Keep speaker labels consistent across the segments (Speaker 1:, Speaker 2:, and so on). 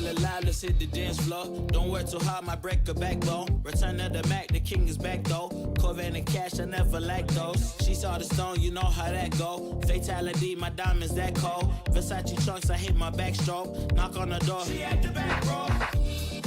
Speaker 1: alive, let's hit the dance floor. Don't work too hard, might break a backbone. Return of the Mac, the king is back though. Corvette and cash, I never lack those. She saw the stone, you know how that go. Fatality, my diamonds that cold. Versace trunks, I hit my backstroke. Knock on the door, she at the back, bro.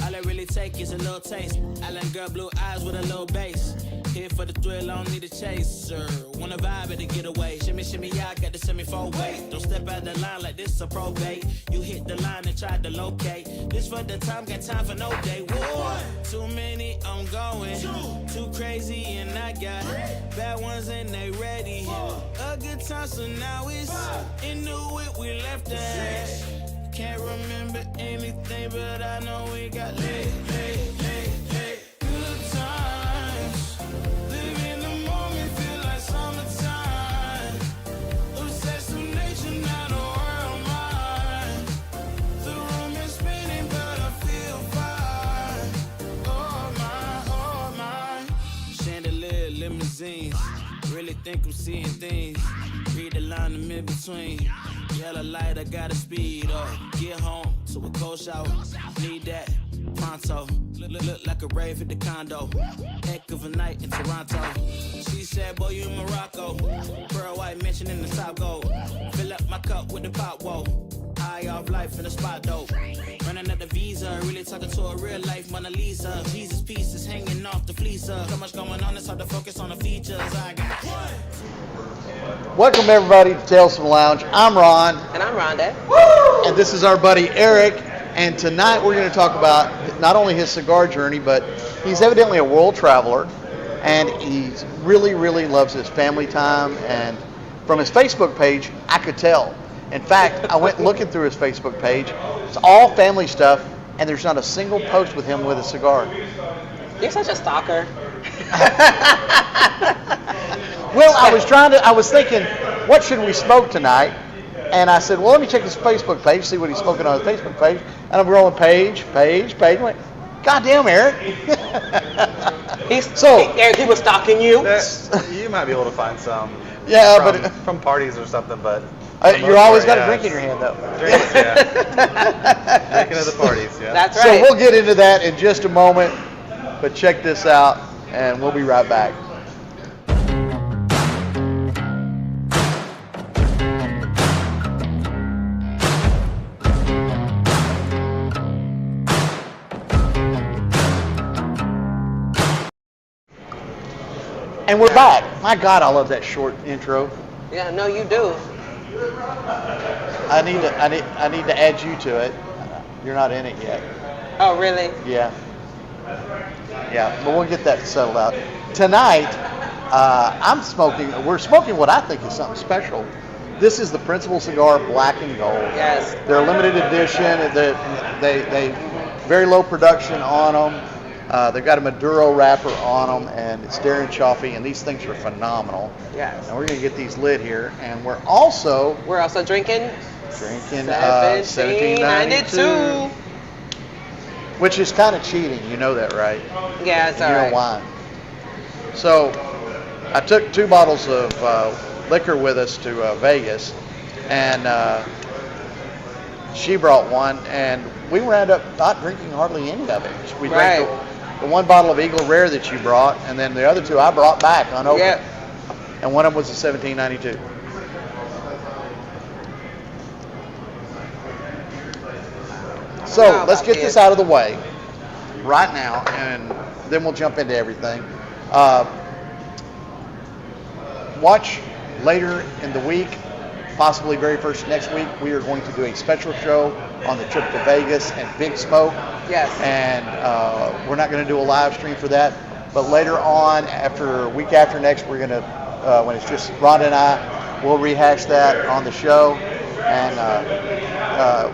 Speaker 1: All I really take is a little taste. Island girl, blue eyes with a little bass. Here for the thrill, I don't need a chaser. Wanna vibe at the getaway. Shimmy, shimmy, yeah, I got the semi-four weight. Don't step out the line like this a probate. You hit the line and try to locate. This for the time, got time for no day. One, too many, I'm going. Too crazy and I got bad ones and they ready. A good time, so now it's in the whip, we left that. Can't remember anything, but I know we got lit. Good times. Live in the moment, feel like summertime. Obsessed with nature, not a world mine. The room is spinning, but I feel fine. Oh my. Chandelier, limousines. Really think I'm seeing things. Read the line in between. Yellow light, I gotta speed up. Get home to a cold shower. Need that pronto. Look like a rave at the condo. Heck of a night in Toronto. She said, boy, you in Morocco. Pearl white mention in the top gold. Fill up my cup with the pop, whoa. High off life in the spot, though. Running at the visa, really talking to a real life Mona Lisa. Jesus pieces hanging off the fleecer. So much going on, it's hard to focus on the features. I got
Speaker 2: Welcome everybody to Tales from the Lounge. I'm Ron.
Speaker 3: And I'm Rhonda.
Speaker 2: Woo! And this is our buddy Eric. And tonight we're going to talk about not only his cigar journey, but he's evidently a world traveler. And he really, really loves his family time. And from his Facebook page, I could tell. In fact, I went looking through his Facebook page. It's all family stuff. And there's not a single post with him with a cigar.
Speaker 3: You're such a stalker.
Speaker 2: Well, I was thinking, what should we smoke tonight? And I said, well, let me check his Facebook page, see what he's smoking on his Facebook page. And I'm rolling page. I went, God damn, Eric.
Speaker 3: Eric, he was stalking you.
Speaker 4: You might be able to find some.
Speaker 2: Yeah,
Speaker 4: from parties or something, but
Speaker 2: you're always got a drink in your hand, though.
Speaker 4: Drinks, yeah. Drinking at the parties, yeah.
Speaker 3: That's right.
Speaker 2: So we'll get into that in just a moment, but check this out, and we'll be right back. And we're back. My God, I love that short intro.
Speaker 3: Yeah, no, you do.
Speaker 2: I need to add you to it. You're not in it yet.
Speaker 3: Oh, really?
Speaker 2: Yeah. Yeah, but we'll get that settled out. Tonight, we're smoking what I think is something special. This is the Principal Cigar Black and Gold.
Speaker 3: Yes.
Speaker 2: They're a limited edition. They very low production on them. They've got a Maduro wrapper on them, and it's Darren Chaffee, and these things are phenomenal.
Speaker 3: Yes.
Speaker 2: And we're going to get these lit here, and we're also
Speaker 3: drinking
Speaker 2: 1792, which is kind of cheating. You know that, right?
Speaker 3: Yeah, it's all
Speaker 2: right. You know why? So I took 2 bottles of liquor with us to Vegas, and she brought one, and we wound up not drinking hardly any of it. We drank the 1 bottle of Eagle Rare that you brought, and then the other 2 I brought back unopened. Yep. And one of them was a 1792. So let's get this out of the way right now, and then we'll jump into everything. Watch later in the week, possibly very first next week, we are going to do a special show on the trip to Vegas and Big Smoke.
Speaker 3: Yes.
Speaker 2: And we're not going to do a live stream for that, but later on, week after next, we're going to, when it's just Rhonda and I, we'll rehash that on the show. And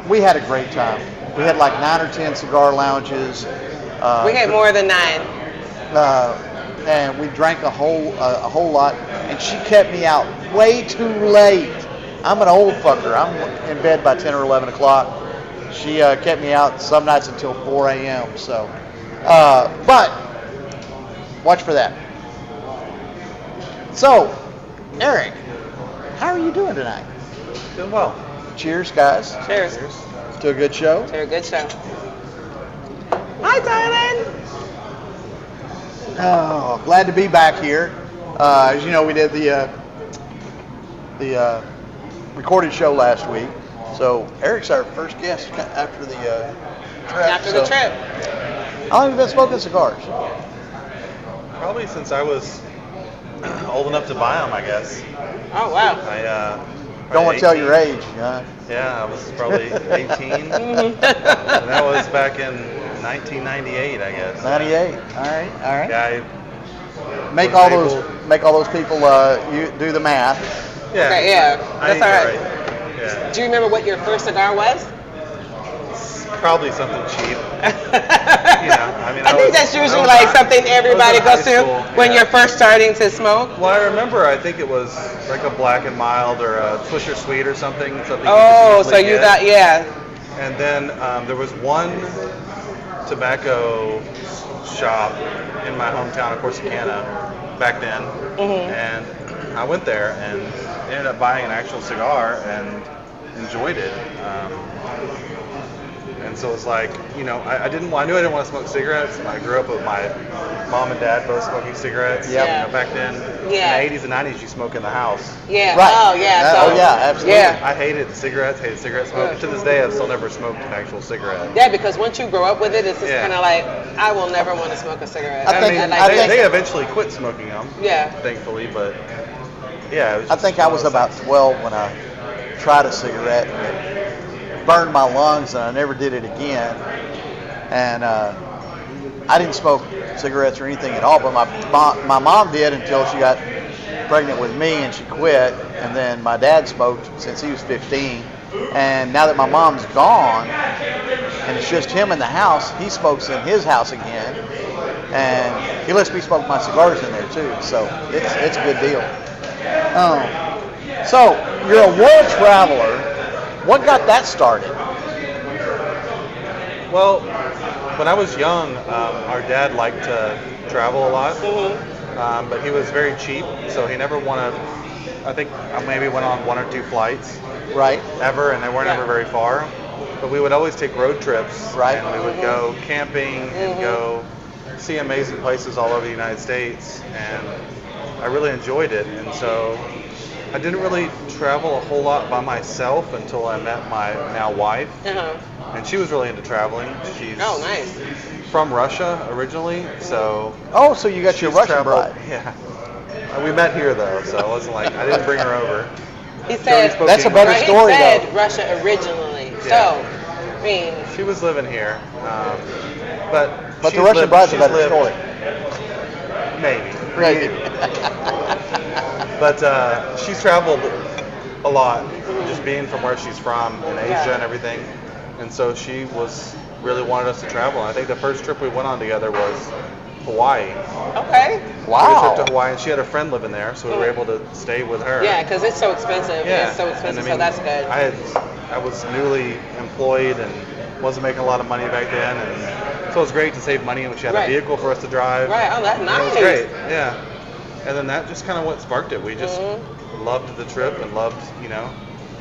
Speaker 2: we had a great time. We had like 9 or 10 cigar lounges.
Speaker 3: We had more than 9.
Speaker 2: And we drank a whole lot, and she kept me out way too late. I'm an old fucker. I'm in bed by 10 or 11 o'clock. She kept me out some nights until 4 a.m. So, but watch for that. So, Eric, how are you doing tonight?
Speaker 4: Doing well.
Speaker 2: cheers, guys,
Speaker 3: Cheers.
Speaker 2: to a good show.
Speaker 3: To a good show. Hi, Tylen.
Speaker 2: Oh, glad to be back here. As you know, we did the recorded show last week. So Eric's our first guest after the trip.
Speaker 3: After the trip.
Speaker 2: How long have you been smoking cigars?
Speaker 4: Probably since I was old enough to buy them, I guess.
Speaker 3: Oh, wow.
Speaker 2: Don't want to tell your
Speaker 4: 18.
Speaker 2: age. Huh?
Speaker 4: Yeah, I was probably 18. And that was back in 1998, I guess.
Speaker 2: 98. All right.
Speaker 4: Yeah,
Speaker 2: Make
Speaker 4: was
Speaker 2: all
Speaker 4: able-
Speaker 2: those people you do the math.
Speaker 4: yeah.
Speaker 3: Okay, yeah,
Speaker 4: I
Speaker 3: that's
Speaker 4: ain't
Speaker 3: all right.
Speaker 4: Yeah.
Speaker 3: Do you remember what your first cigar was?
Speaker 4: Probably something cheap.
Speaker 3: I
Speaker 4: I
Speaker 3: think
Speaker 4: was-
Speaker 3: that's
Speaker 4: I
Speaker 3: usually
Speaker 4: was
Speaker 3: like
Speaker 4: not-
Speaker 3: something everybody
Speaker 4: I was in
Speaker 3: goes to
Speaker 4: high school,
Speaker 3: when
Speaker 4: yeah.
Speaker 3: you're first starting to smoke.
Speaker 4: Well, I remember, I think it was like a Black and Mild or a Swisher Sweet or something.
Speaker 3: Oh,
Speaker 4: you could
Speaker 3: so
Speaker 4: easily
Speaker 3: you
Speaker 4: get.
Speaker 3: got, yeah.
Speaker 4: And then there was one tobacco shop in my hometown of Corsicana back then, and I went there and ended up buying an actual cigar and enjoyed it. And so it's like, I knew I didn't want to smoke cigarettes. I grew up with my mom and dad both smoking cigarettes.
Speaker 3: Yeah.
Speaker 4: Back then,
Speaker 3: Yeah.
Speaker 4: in the 80s and 90s, you smoke in the house.
Speaker 3: Yeah.
Speaker 2: Right.
Speaker 3: Oh, yeah. So,
Speaker 2: Oh, yeah, absolutely.
Speaker 3: Yeah.
Speaker 4: I hated cigarette smoke. To this day, I've still never smoked an actual cigarette.
Speaker 3: Yeah, because once you grow up with it, it's just
Speaker 4: Yeah.
Speaker 3: kind of like, I will never want to smoke a cigarette.
Speaker 2: I think-
Speaker 4: They eventually quit smoking them.
Speaker 3: Yeah.
Speaker 4: Thankfully, but yeah. It was
Speaker 2: I
Speaker 4: just
Speaker 2: think I was about 12 when I tried a cigarette and it burned my lungs and I never did it again. And I didn't smoke cigarettes or anything at all, but my mom did until she got pregnant with me and she quit. And then my dad smoked since he was 15. And now that my mom's gone and it's just him in the house, he smokes in his house again. And he lets me smoke my cigars in there too. So it's a good deal. So you're a world traveler. What got that started?
Speaker 4: Well, when I was young, our dad liked to travel a lot, but he was very cheap, so he never I think I maybe went on one or two flights
Speaker 2: Right.
Speaker 4: ever, and they weren't ever very far. But we would always take road trips,
Speaker 2: Right.
Speaker 4: and we would go camping and go see amazing places all over the United States, and I really enjoyed it. And so I didn't really travel a whole lot by myself until I met my now wife. And she was really into traveling. She's
Speaker 3: nice.
Speaker 4: from Russia originally, so
Speaker 2: Oh, so you got your
Speaker 4: she's
Speaker 2: Russian
Speaker 4: traveled-
Speaker 2: bride.
Speaker 4: Yeah. We met here though, so it wasn't like I didn't bring her over.
Speaker 3: He
Speaker 4: She
Speaker 3: said,
Speaker 4: already spoke
Speaker 2: That's a
Speaker 4: English.
Speaker 2: better
Speaker 3: he
Speaker 2: story,
Speaker 3: said
Speaker 2: though.
Speaker 3: Russia originally.
Speaker 4: Yeah.
Speaker 3: So, I mean,
Speaker 4: She was living here, but
Speaker 2: But
Speaker 4: she's
Speaker 2: the Russian
Speaker 4: lived-
Speaker 2: bride's a
Speaker 4: she's
Speaker 2: better
Speaker 4: lived-
Speaker 2: story.
Speaker 4: Maybe.
Speaker 2: Maybe.
Speaker 4: But she's traveled a lot, just being from where she's from in Asia
Speaker 3: Yeah.
Speaker 4: and everything. And so she really wanted us to travel. And I think the first trip we went on together was Hawaii.
Speaker 3: okay.
Speaker 4: We
Speaker 2: Wow.
Speaker 4: trip to Hawaii, and she had a friend living there, so we were able to stay with her.
Speaker 3: Yeah, because it's so expensive.
Speaker 4: Yeah.
Speaker 3: It's so expensive,
Speaker 4: And
Speaker 3: so that's good.
Speaker 4: I was newly employed and wasn't making a lot of money back then, and so it was great to save money, and she had
Speaker 3: Right.
Speaker 4: a vehicle for us to drive.
Speaker 3: Right. Oh, that's
Speaker 4: And
Speaker 3: nice.
Speaker 4: it was great. Yeah. And then that just kind of what sparked it. We just loved the trip and loved,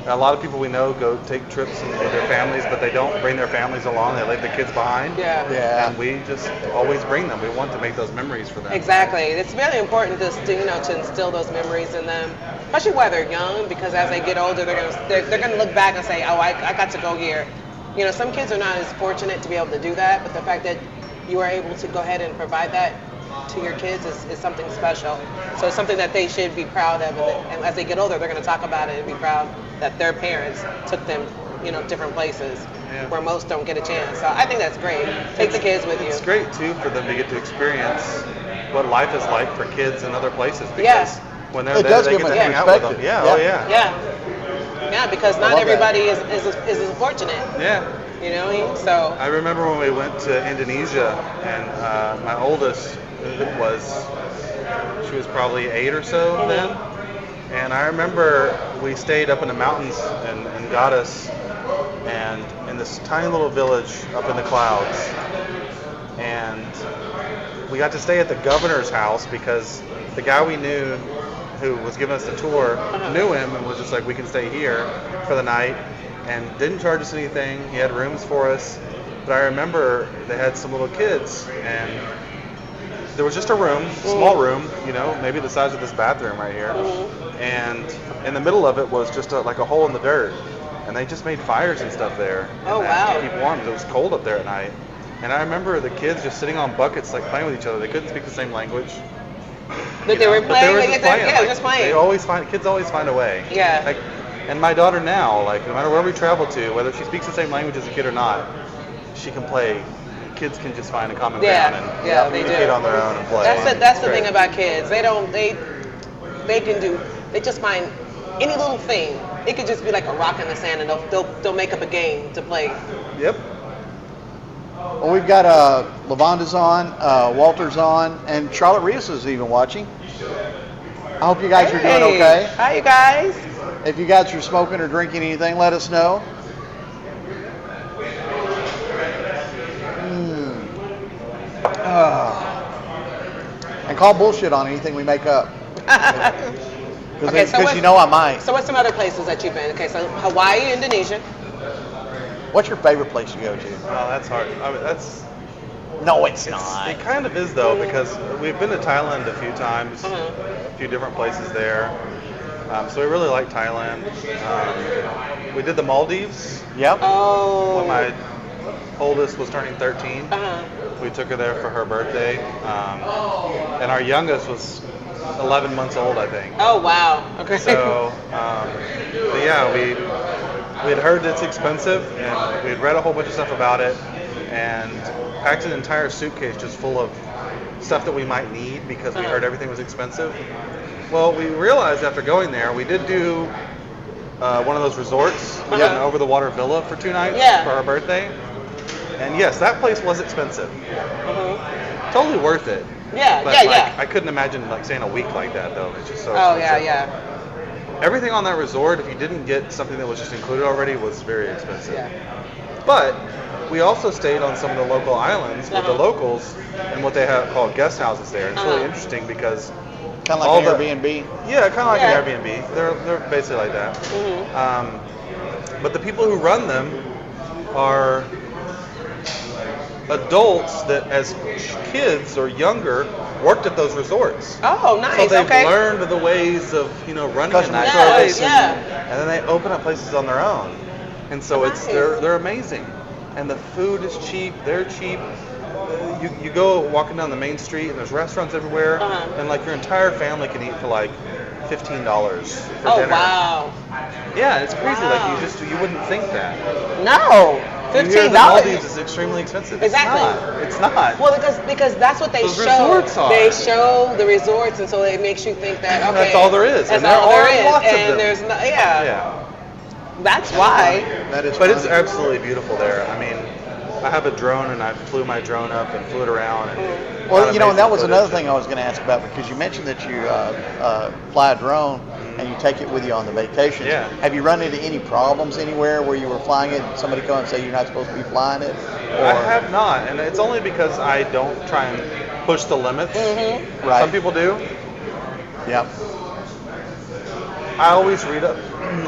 Speaker 4: a lot of people we know go take trips with their families, but they don't bring their families along. They leave the kids behind.
Speaker 3: Yeah.
Speaker 2: Yeah.
Speaker 4: And we just always bring them. We want to make those memories for them.
Speaker 3: Exactly. It's really important to instill those memories in them, especially while they're young, because as they get older, they're gonna look back and say, oh, I got to go here. Some kids are not as fortunate to be able to do that, but the fact that you are able to go ahead and provide that to your kids is something special. So it's something that they should be proud of, and as they get older, they're going to talk about it and be proud that their parents took them, different places where most don't get a chance. So I think that's great. Take the kids with you.
Speaker 4: It's great too for them to get to experience what life is like for kids in other places, because
Speaker 3: Yeah.
Speaker 4: when they're
Speaker 2: It
Speaker 4: there,
Speaker 2: does
Speaker 4: they
Speaker 2: give
Speaker 4: get to
Speaker 2: them
Speaker 4: hang out with them.
Speaker 2: perspective.
Speaker 4: Yeah.
Speaker 2: Yeah.
Speaker 4: Oh yeah.
Speaker 3: Yeah, because
Speaker 2: I
Speaker 3: not
Speaker 2: love
Speaker 3: everybody is as fortunate.
Speaker 4: Yeah.
Speaker 3: So
Speaker 4: I remember when we went to Indonesia, and my oldest she was probably 8 or so then, and I remember we stayed up in the mountains in Gaddis, and in this tiny little village up in the clouds, and we got to stay at the governor's house because the guy we knew who was giving us the tour knew him and was just like, we can stay here for the night. and didn't charge us anything. He had rooms for us. But I remember they had some little kids, and there was just a room, small room, you know, maybe the size of this bathroom right here. And in the middle of it was just like a hole in the dirt. And they just made fires and stuff there.
Speaker 3: Oh, wow.
Speaker 4: To keep warm. It was cold up there at night. And I remember the kids just sitting on buckets, like playing with each other. They couldn't speak the same language.
Speaker 3: But they were
Speaker 4: But
Speaker 3: playing.
Speaker 4: they were
Speaker 3: Like,
Speaker 4: just playing.
Speaker 3: yeah, just playing.
Speaker 4: Kids always find a way.
Speaker 3: Yeah.
Speaker 4: Like, and my daughter now, like, no matter where we travel to, whether she speaks the same language as a kid or not, she can play. Kids can just find a common ground and
Speaker 3: they
Speaker 4: communicate
Speaker 3: do.
Speaker 4: on their own and play.
Speaker 3: That's the
Speaker 4: Great.
Speaker 3: thing about kids. They just find any little thing. It could just be like a rock in the sand, and they'll make up a game to play.
Speaker 4: Yep.
Speaker 2: Well, we've got Lavonda's on, Walter's on, and Charlotte Rios is even watching. I hope you guys are doing okay.
Speaker 3: Hi, you guys.
Speaker 2: If you guys are smoking or drinking anything, let us know. And call bullshit on anything we make up. Because you know I might.
Speaker 3: So what's some other places that you've been? Okay, so Hawaii, Indonesia.
Speaker 2: What's your favorite place to go to?
Speaker 4: Oh, that's hard. I mean,
Speaker 2: No, it's not.
Speaker 4: It kind of is though, because we've been to Thailand a few times, a few different places there. So we really like Thailand. We did the Maldives.
Speaker 2: Yep.
Speaker 3: Oh.
Speaker 4: When my oldest was turning 13. We took her there for her birthday. And our youngest was 11 months old, I think.
Speaker 3: Oh, wow. Okay.
Speaker 4: So, but yeah, we had heard it's expensive, and we had read a whole bunch of stuff about it, and packed an entire suitcase just full of stuff that we might need because we heard everything was expensive. Well, we realized after going there, we did do one of those resorts, an over-the-water villa for 2 nights for our birthday. And yes, that place was expensive. Totally worth it.
Speaker 3: Yeah,
Speaker 4: But I couldn't imagine like staying a week like that though. It's just so expensive. Everything on that resort, if you didn't get something that was just included already, was very expensive. But we also stayed on some of the local islands with the locals and what they have called guest houses there. And it's really interesting because
Speaker 2: kind of like an Airbnb.
Speaker 4: Yeah, kind of like an Airbnb. They're basically like that. But the people who run them are adults that, as kids or younger, worked at those resorts.
Speaker 3: Oh, nice.
Speaker 4: So they've learned the ways of running a nice place, and then they open up places on their own. And so they're amazing, and the food is cheap. They're cheap. You go walking down the main street, and there's restaurants everywhere, and like your entire family can eat for like $15 for dinner.
Speaker 3: Oh, wow.
Speaker 4: Yeah, it's crazy. Like you wouldn't think that.
Speaker 3: No. $15.
Speaker 4: The Maldives is extremely expensive.
Speaker 3: Exactly.
Speaker 4: It's not.
Speaker 3: Well, because that's what they
Speaker 4: Those
Speaker 3: show.
Speaker 4: resorts are.
Speaker 3: They show the resorts, and so it makes you think that okay,
Speaker 4: that's all there is.
Speaker 3: That's
Speaker 4: And there
Speaker 3: all there
Speaker 4: are
Speaker 3: is.
Speaker 4: lots of
Speaker 3: and
Speaker 4: them.
Speaker 3: there's no,
Speaker 4: Yeah.
Speaker 3: That's why.
Speaker 2: That is.
Speaker 4: But it's absolutely beautiful there. I mean, I have a drone, and I flew my drone up and flew it around. And
Speaker 2: Well, and that was another thing I was going to ask about, because you mentioned that you fly a drone and you take it with you on the vacation.
Speaker 4: Yeah.
Speaker 2: Have you run into any problems anywhere where you were flying it and somebody come and say you're not supposed to be flying it?
Speaker 4: I have not, and it's only because I don't try and push the limits.
Speaker 2: Right.
Speaker 4: Some people do.
Speaker 2: Yeah.
Speaker 4: I always read up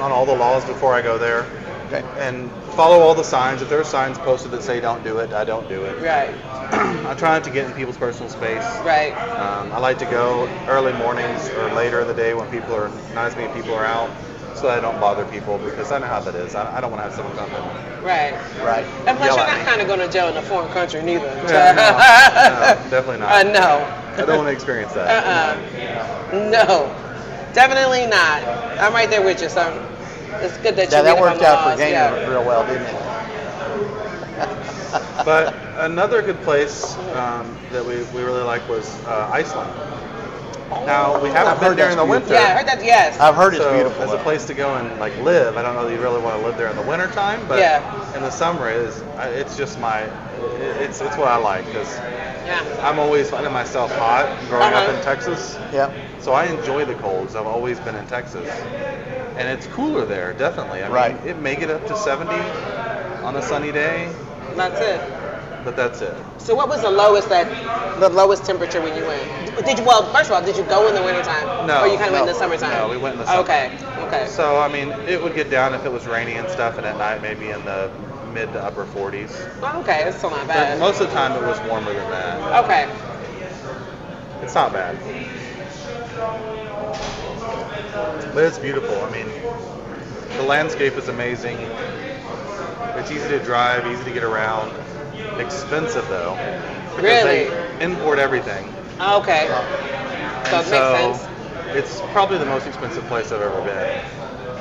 Speaker 4: on all the laws before I go there.
Speaker 2: Okay.
Speaker 4: And follow all the signs. If there are signs posted that say don't do it, I don't do it.
Speaker 3: Right.
Speaker 4: I try not to get in people's personal space.
Speaker 3: Right.
Speaker 4: I like to go early mornings or later in the day when not as many people are out, so that I don't bother people, because I know how that is. I don't want to have someone come in.
Speaker 3: Right.
Speaker 2: Right.
Speaker 3: And plus,
Speaker 4: Yell
Speaker 3: you're
Speaker 4: at
Speaker 3: not
Speaker 4: me.
Speaker 3: kind of going to jail in a foreign country neither.
Speaker 4: Yeah, no, definitely not.
Speaker 3: No.
Speaker 4: I don't want to experience that.
Speaker 3: No. Definitely not. I'm right there with you, so it's good that you
Speaker 2: Yeah,
Speaker 3: read
Speaker 2: that
Speaker 3: up on
Speaker 2: worked
Speaker 3: the
Speaker 2: out
Speaker 3: laws.
Speaker 2: for Gainer real well, didn't it?
Speaker 4: But another good place that we really like was Iceland. Now, we haven't been there in the winter.
Speaker 3: Yeah, I heard that. Yes.
Speaker 2: I've heard it's
Speaker 4: So
Speaker 2: beautiful.
Speaker 4: as a place to go and like live, I don't know that you really want to live there in the winter time, but in the summer it's just it's what I like, because I'm always finding myself hot growing up in Texas.
Speaker 2: Yeah.
Speaker 4: So I enjoy the colds. I've always been in Texas, and it's cooler there, definitely. I mean, it may get up to 70 on a sunny day.
Speaker 3: That's it.
Speaker 4: But that's it.
Speaker 3: So what was the lowest temperature when you went? First of all, did you go in the wintertime?
Speaker 4: No.
Speaker 3: Or you kind of went in the summertime?
Speaker 4: No, we went in the summer.
Speaker 3: Okay. Okay.
Speaker 4: So, I mean, it would get down if it was rainy and stuff, and at night maybe in the mid to upper 40s.
Speaker 3: Oh, okay, it's still not
Speaker 4: But
Speaker 3: bad.
Speaker 4: most of the time it was warmer than that.
Speaker 3: Okay.
Speaker 4: It's not bad. But it's beautiful. I mean, the landscape is amazing. It's easy to drive, easy to get around. Expensive though. Because
Speaker 3: Really?
Speaker 4: they import everything.
Speaker 3: Okay. So
Speaker 4: And
Speaker 3: it makes sense.
Speaker 4: it's probably the most expensive place I've ever been.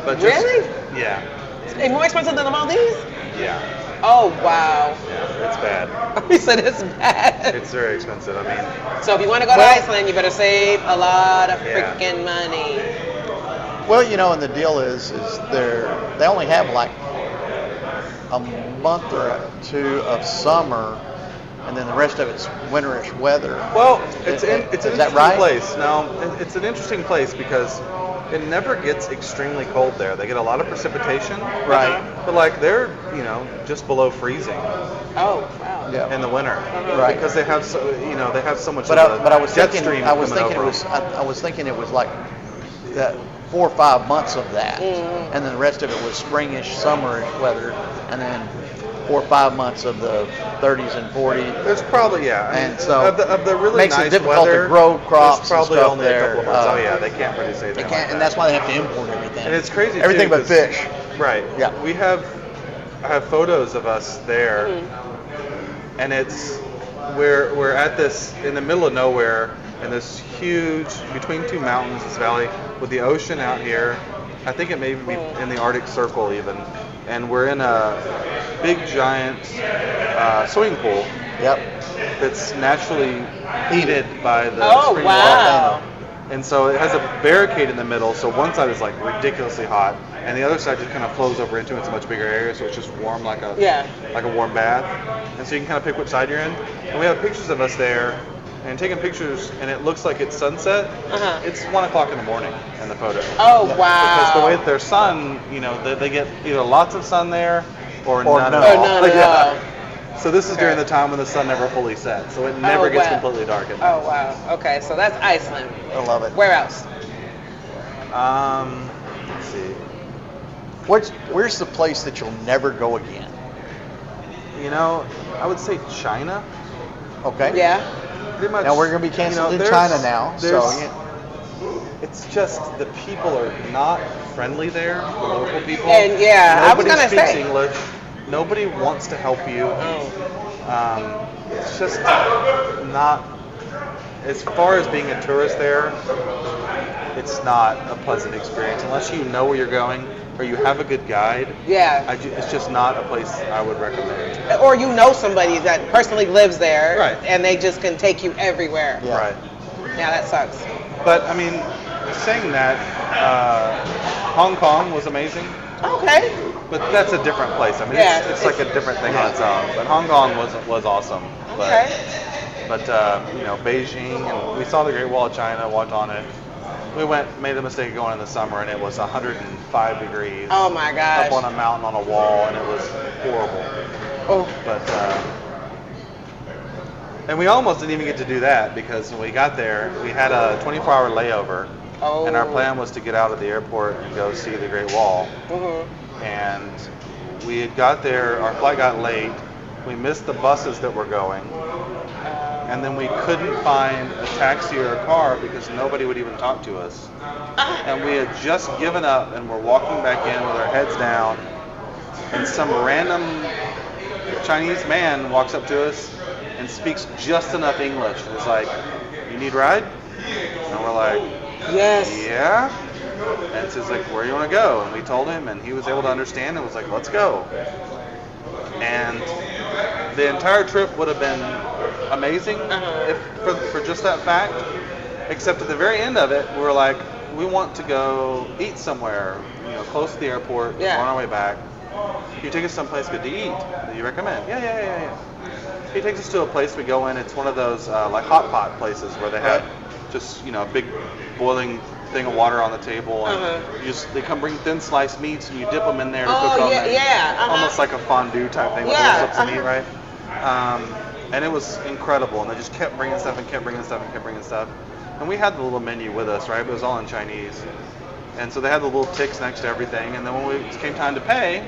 Speaker 4: But just,
Speaker 3: Really?
Speaker 4: Yeah.
Speaker 3: It's more expensive than the Maldives?
Speaker 4: Yeah.
Speaker 3: Oh, wow.
Speaker 4: Yeah. It's bad.
Speaker 3: He said it's bad.
Speaker 4: It's very expensive. I mean,
Speaker 3: So if you want to go to Iceland, you better save a lot of
Speaker 4: Yeah.
Speaker 3: freaking money.
Speaker 2: Well, you know, and the deal is they only have like a month or two of summer, and then the rest of it's winterish weather.
Speaker 4: well, it's
Speaker 2: Is
Speaker 4: an
Speaker 2: that
Speaker 4: interesting
Speaker 2: right?
Speaker 4: place. No, it's an interesting place because it never gets extremely cold there. They get a lot of precipitation.
Speaker 2: Right.
Speaker 4: But like they're, just below freezing
Speaker 3: Oh, wow.
Speaker 2: Yeah.
Speaker 4: in the winter.
Speaker 2: Right.
Speaker 4: Because they have so, they have so much
Speaker 2: But
Speaker 4: of the
Speaker 2: I was
Speaker 4: jet
Speaker 2: thinking
Speaker 4: stream
Speaker 2: I was
Speaker 4: coming
Speaker 2: thinking it
Speaker 4: over
Speaker 2: was
Speaker 4: them.
Speaker 2: I was thinking it was like that 4 or 5 months of that,
Speaker 3: Mhm.
Speaker 2: and then the rest of it was springish, summerish weather, and then 4 or 5 months of the 30s and 40s.
Speaker 4: There's probably I mean,
Speaker 2: And so
Speaker 4: of the really
Speaker 2: makes it
Speaker 4: nice
Speaker 2: difficult to
Speaker 4: weather,
Speaker 2: grow crops
Speaker 4: there's probably
Speaker 2: and stuff
Speaker 4: only
Speaker 2: there.
Speaker 4: a couple of months.
Speaker 2: Uh,
Speaker 4: Oh yeah, they can't produce anything.
Speaker 2: They
Speaker 4: like
Speaker 2: can't, and
Speaker 4: that.
Speaker 2: that's why they have to import everything.
Speaker 4: And it's crazy
Speaker 2: Everything
Speaker 4: too,
Speaker 2: but
Speaker 4: 'cause-
Speaker 2: fish.
Speaker 4: Right.
Speaker 2: Yeah.
Speaker 4: I have photos of us there, and we're at this in the middle of nowhere in this huge between two mountains, this valley with the ocean out here. I think it may be in the Arctic Circle even, and we're in a big giant swimming pool
Speaker 2: Yep.
Speaker 4: that's naturally heated by the
Speaker 3: Oh,
Speaker 4: spring
Speaker 3: wow.
Speaker 4: water. And so it has a barricade in the middle, so one side is like ridiculously hot, and the other side just kind of flows over into it. It's a much bigger area, so it's just warm like a warm bath. And so you can kind of pick which side you're in. And we have pictures of us there, and taking pictures, and it looks like it's sunset.
Speaker 3: Uh-huh.
Speaker 4: It's 1 o'clock in the morning in the photo.
Speaker 3: Oh, wow.
Speaker 4: Because the way that their sun, they get either lots of sun there or none
Speaker 2: none.
Speaker 4: at
Speaker 3: Or
Speaker 4: all.
Speaker 3: none at all.
Speaker 4: So this is during
Speaker 3: Okay.
Speaker 4: the time when the sun never fully sets, so it never gets
Speaker 3: wow.
Speaker 4: completely dark at night.
Speaker 3: Oh, wow. Okay, so that's Iceland.
Speaker 2: I love it.
Speaker 3: Where else?
Speaker 4: Let's see.
Speaker 2: Where's the place that you'll never go again?
Speaker 4: I would say China.
Speaker 2: Okay.
Speaker 3: Yeah.
Speaker 4: Pretty much.
Speaker 2: Now we're going to be canceled in
Speaker 4: there's-
Speaker 2: China now, so
Speaker 4: there's-
Speaker 2: yeah.
Speaker 4: It's just the people are not friendly there, the local people.
Speaker 3: And, yeah, I was
Speaker 4: Nobody
Speaker 3: gonna
Speaker 4: speaks
Speaker 3: say.
Speaker 4: English. Nobody wants to help you.
Speaker 3: Oh.
Speaker 4: It's just not. As far as being a tourist there, it's not a pleasant experience unless you know where you're going or you have a good guide.
Speaker 3: Yeah.
Speaker 4: It's just not a place I would recommend.
Speaker 3: Or you know somebody that personally lives there,
Speaker 4: Right.
Speaker 3: and they just can take you everywhere.
Speaker 2: Yeah.
Speaker 4: Right.
Speaker 3: Yeah, that sucks.
Speaker 4: But I mean, saying that, Hong Kong was amazing,
Speaker 3: Okay.
Speaker 4: but that's a different place. I mean,
Speaker 3: Yeah,
Speaker 4: it's like a different thing on its own. But Hong Kong was awesome. But,
Speaker 3: Okay.
Speaker 4: But Beijing, and we saw the Great Wall of China, walked on it. We made the mistake of going in the summer, and it was 105 degrees.
Speaker 3: Oh my gosh.
Speaker 4: Up on a mountain on a wall, and it was horrible.
Speaker 3: Oh.
Speaker 4: But and we almost didn't even get to do that because when we got there, we had a 24-hour layover,
Speaker 3: Oh.
Speaker 4: and our plan was to get out of the airport and go see the Great Wall.
Speaker 3: Mhm.
Speaker 4: And we had got there, our flight got late, we missed the buses that were going, and then we couldn't find a taxi or a car because nobody would even talk to us. And we had just given up and we're walking back in with our heads down, and some random Chinese man walks up to us and speaks just enough English. And is like, "You need a ride?" And we're like,
Speaker 3: Yes.
Speaker 4: "Yeah." And so he's like, "Where do you want to go?" And we told him, and he was able to understand and was like, "Let's go." And the entire trip would have been amazing if for just that fact. Except at the very end of it, we were like, we want to go eat somewhere, close to the airport.
Speaker 3: Yeah.
Speaker 4: We're on our way back. Can you take us someplace good to eat that you recommend? Yeah. He takes us to a place we go in. It's one of those like hot pot places where they have just a big boiling thing of water on the table, and they come bring thin sliced meats and you dip them in there to
Speaker 3: Oh,
Speaker 4: cook on
Speaker 3: yeah,
Speaker 4: there.
Speaker 3: yeah,
Speaker 4: Almost like a fondue type thing with
Speaker 3: Yeah,
Speaker 4: little slips of meat, right? And it was incredible, and they just kept bringing stuff and kept bringing stuff and kept bringing stuff. And we had the little menu with us, right? But it was all in Chinese. And so they had the little ticks next to everything. And then when it came time to pay,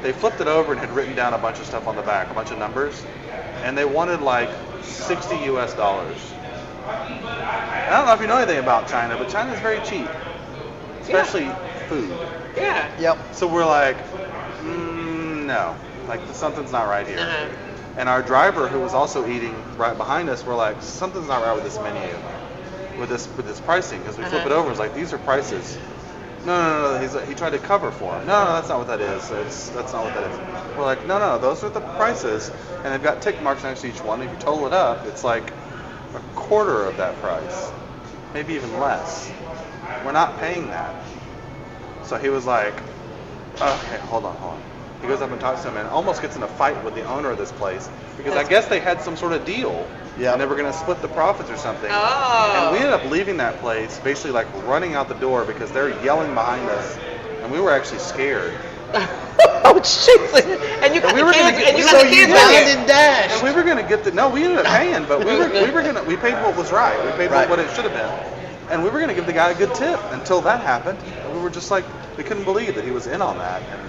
Speaker 4: they flipped it over and had written down a bunch of stuff on the back, a bunch of numbers. And they wanted like $60 US. I don't know if you know anything about China, but China's very cheap, especially food.
Speaker 3: Yeah.
Speaker 2: Yep.
Speaker 4: So we're like, no, like something's not right here.
Speaker 3: Uh-huh.
Speaker 4: And our driver, who was also eating right behind us, we're like, something's not right with this menu, with this pricing, because we flip it over, it's like, these are prices. No. He tried to cover for him. No, that's not what that is. That's not what that is. We're like, no, those are the prices, and they've got tick marks next to each one. If you total it up, it's like a quarter of that price, maybe even less. We're not paying that. So he was like, okay, hold on. He goes up and talks to him and almost gets in a fight with the owner of this place because I guess they had some sort of deal.
Speaker 2: Yeah.
Speaker 4: And they were going to split the profits or something.
Speaker 3: Oh.
Speaker 4: And we ended up leaving that place, basically like running out the door because they're yelling behind us, and we were actually scared.
Speaker 3: Oh, Jesus. And you got
Speaker 4: we
Speaker 3: the
Speaker 4: were
Speaker 3: kids,
Speaker 4: gonna
Speaker 3: and you
Speaker 4: get-
Speaker 3: got
Speaker 2: So
Speaker 3: the
Speaker 2: you
Speaker 3: kids
Speaker 2: bound
Speaker 3: with you.
Speaker 2: and dashed.
Speaker 4: And we were going to get no, we ended up paying, but we paid what was right. We paid
Speaker 2: Right.
Speaker 4: what it should have been. And we were going to give the guy a good tip until that happened. And we were just like, we couldn't believe that he was in on that. And,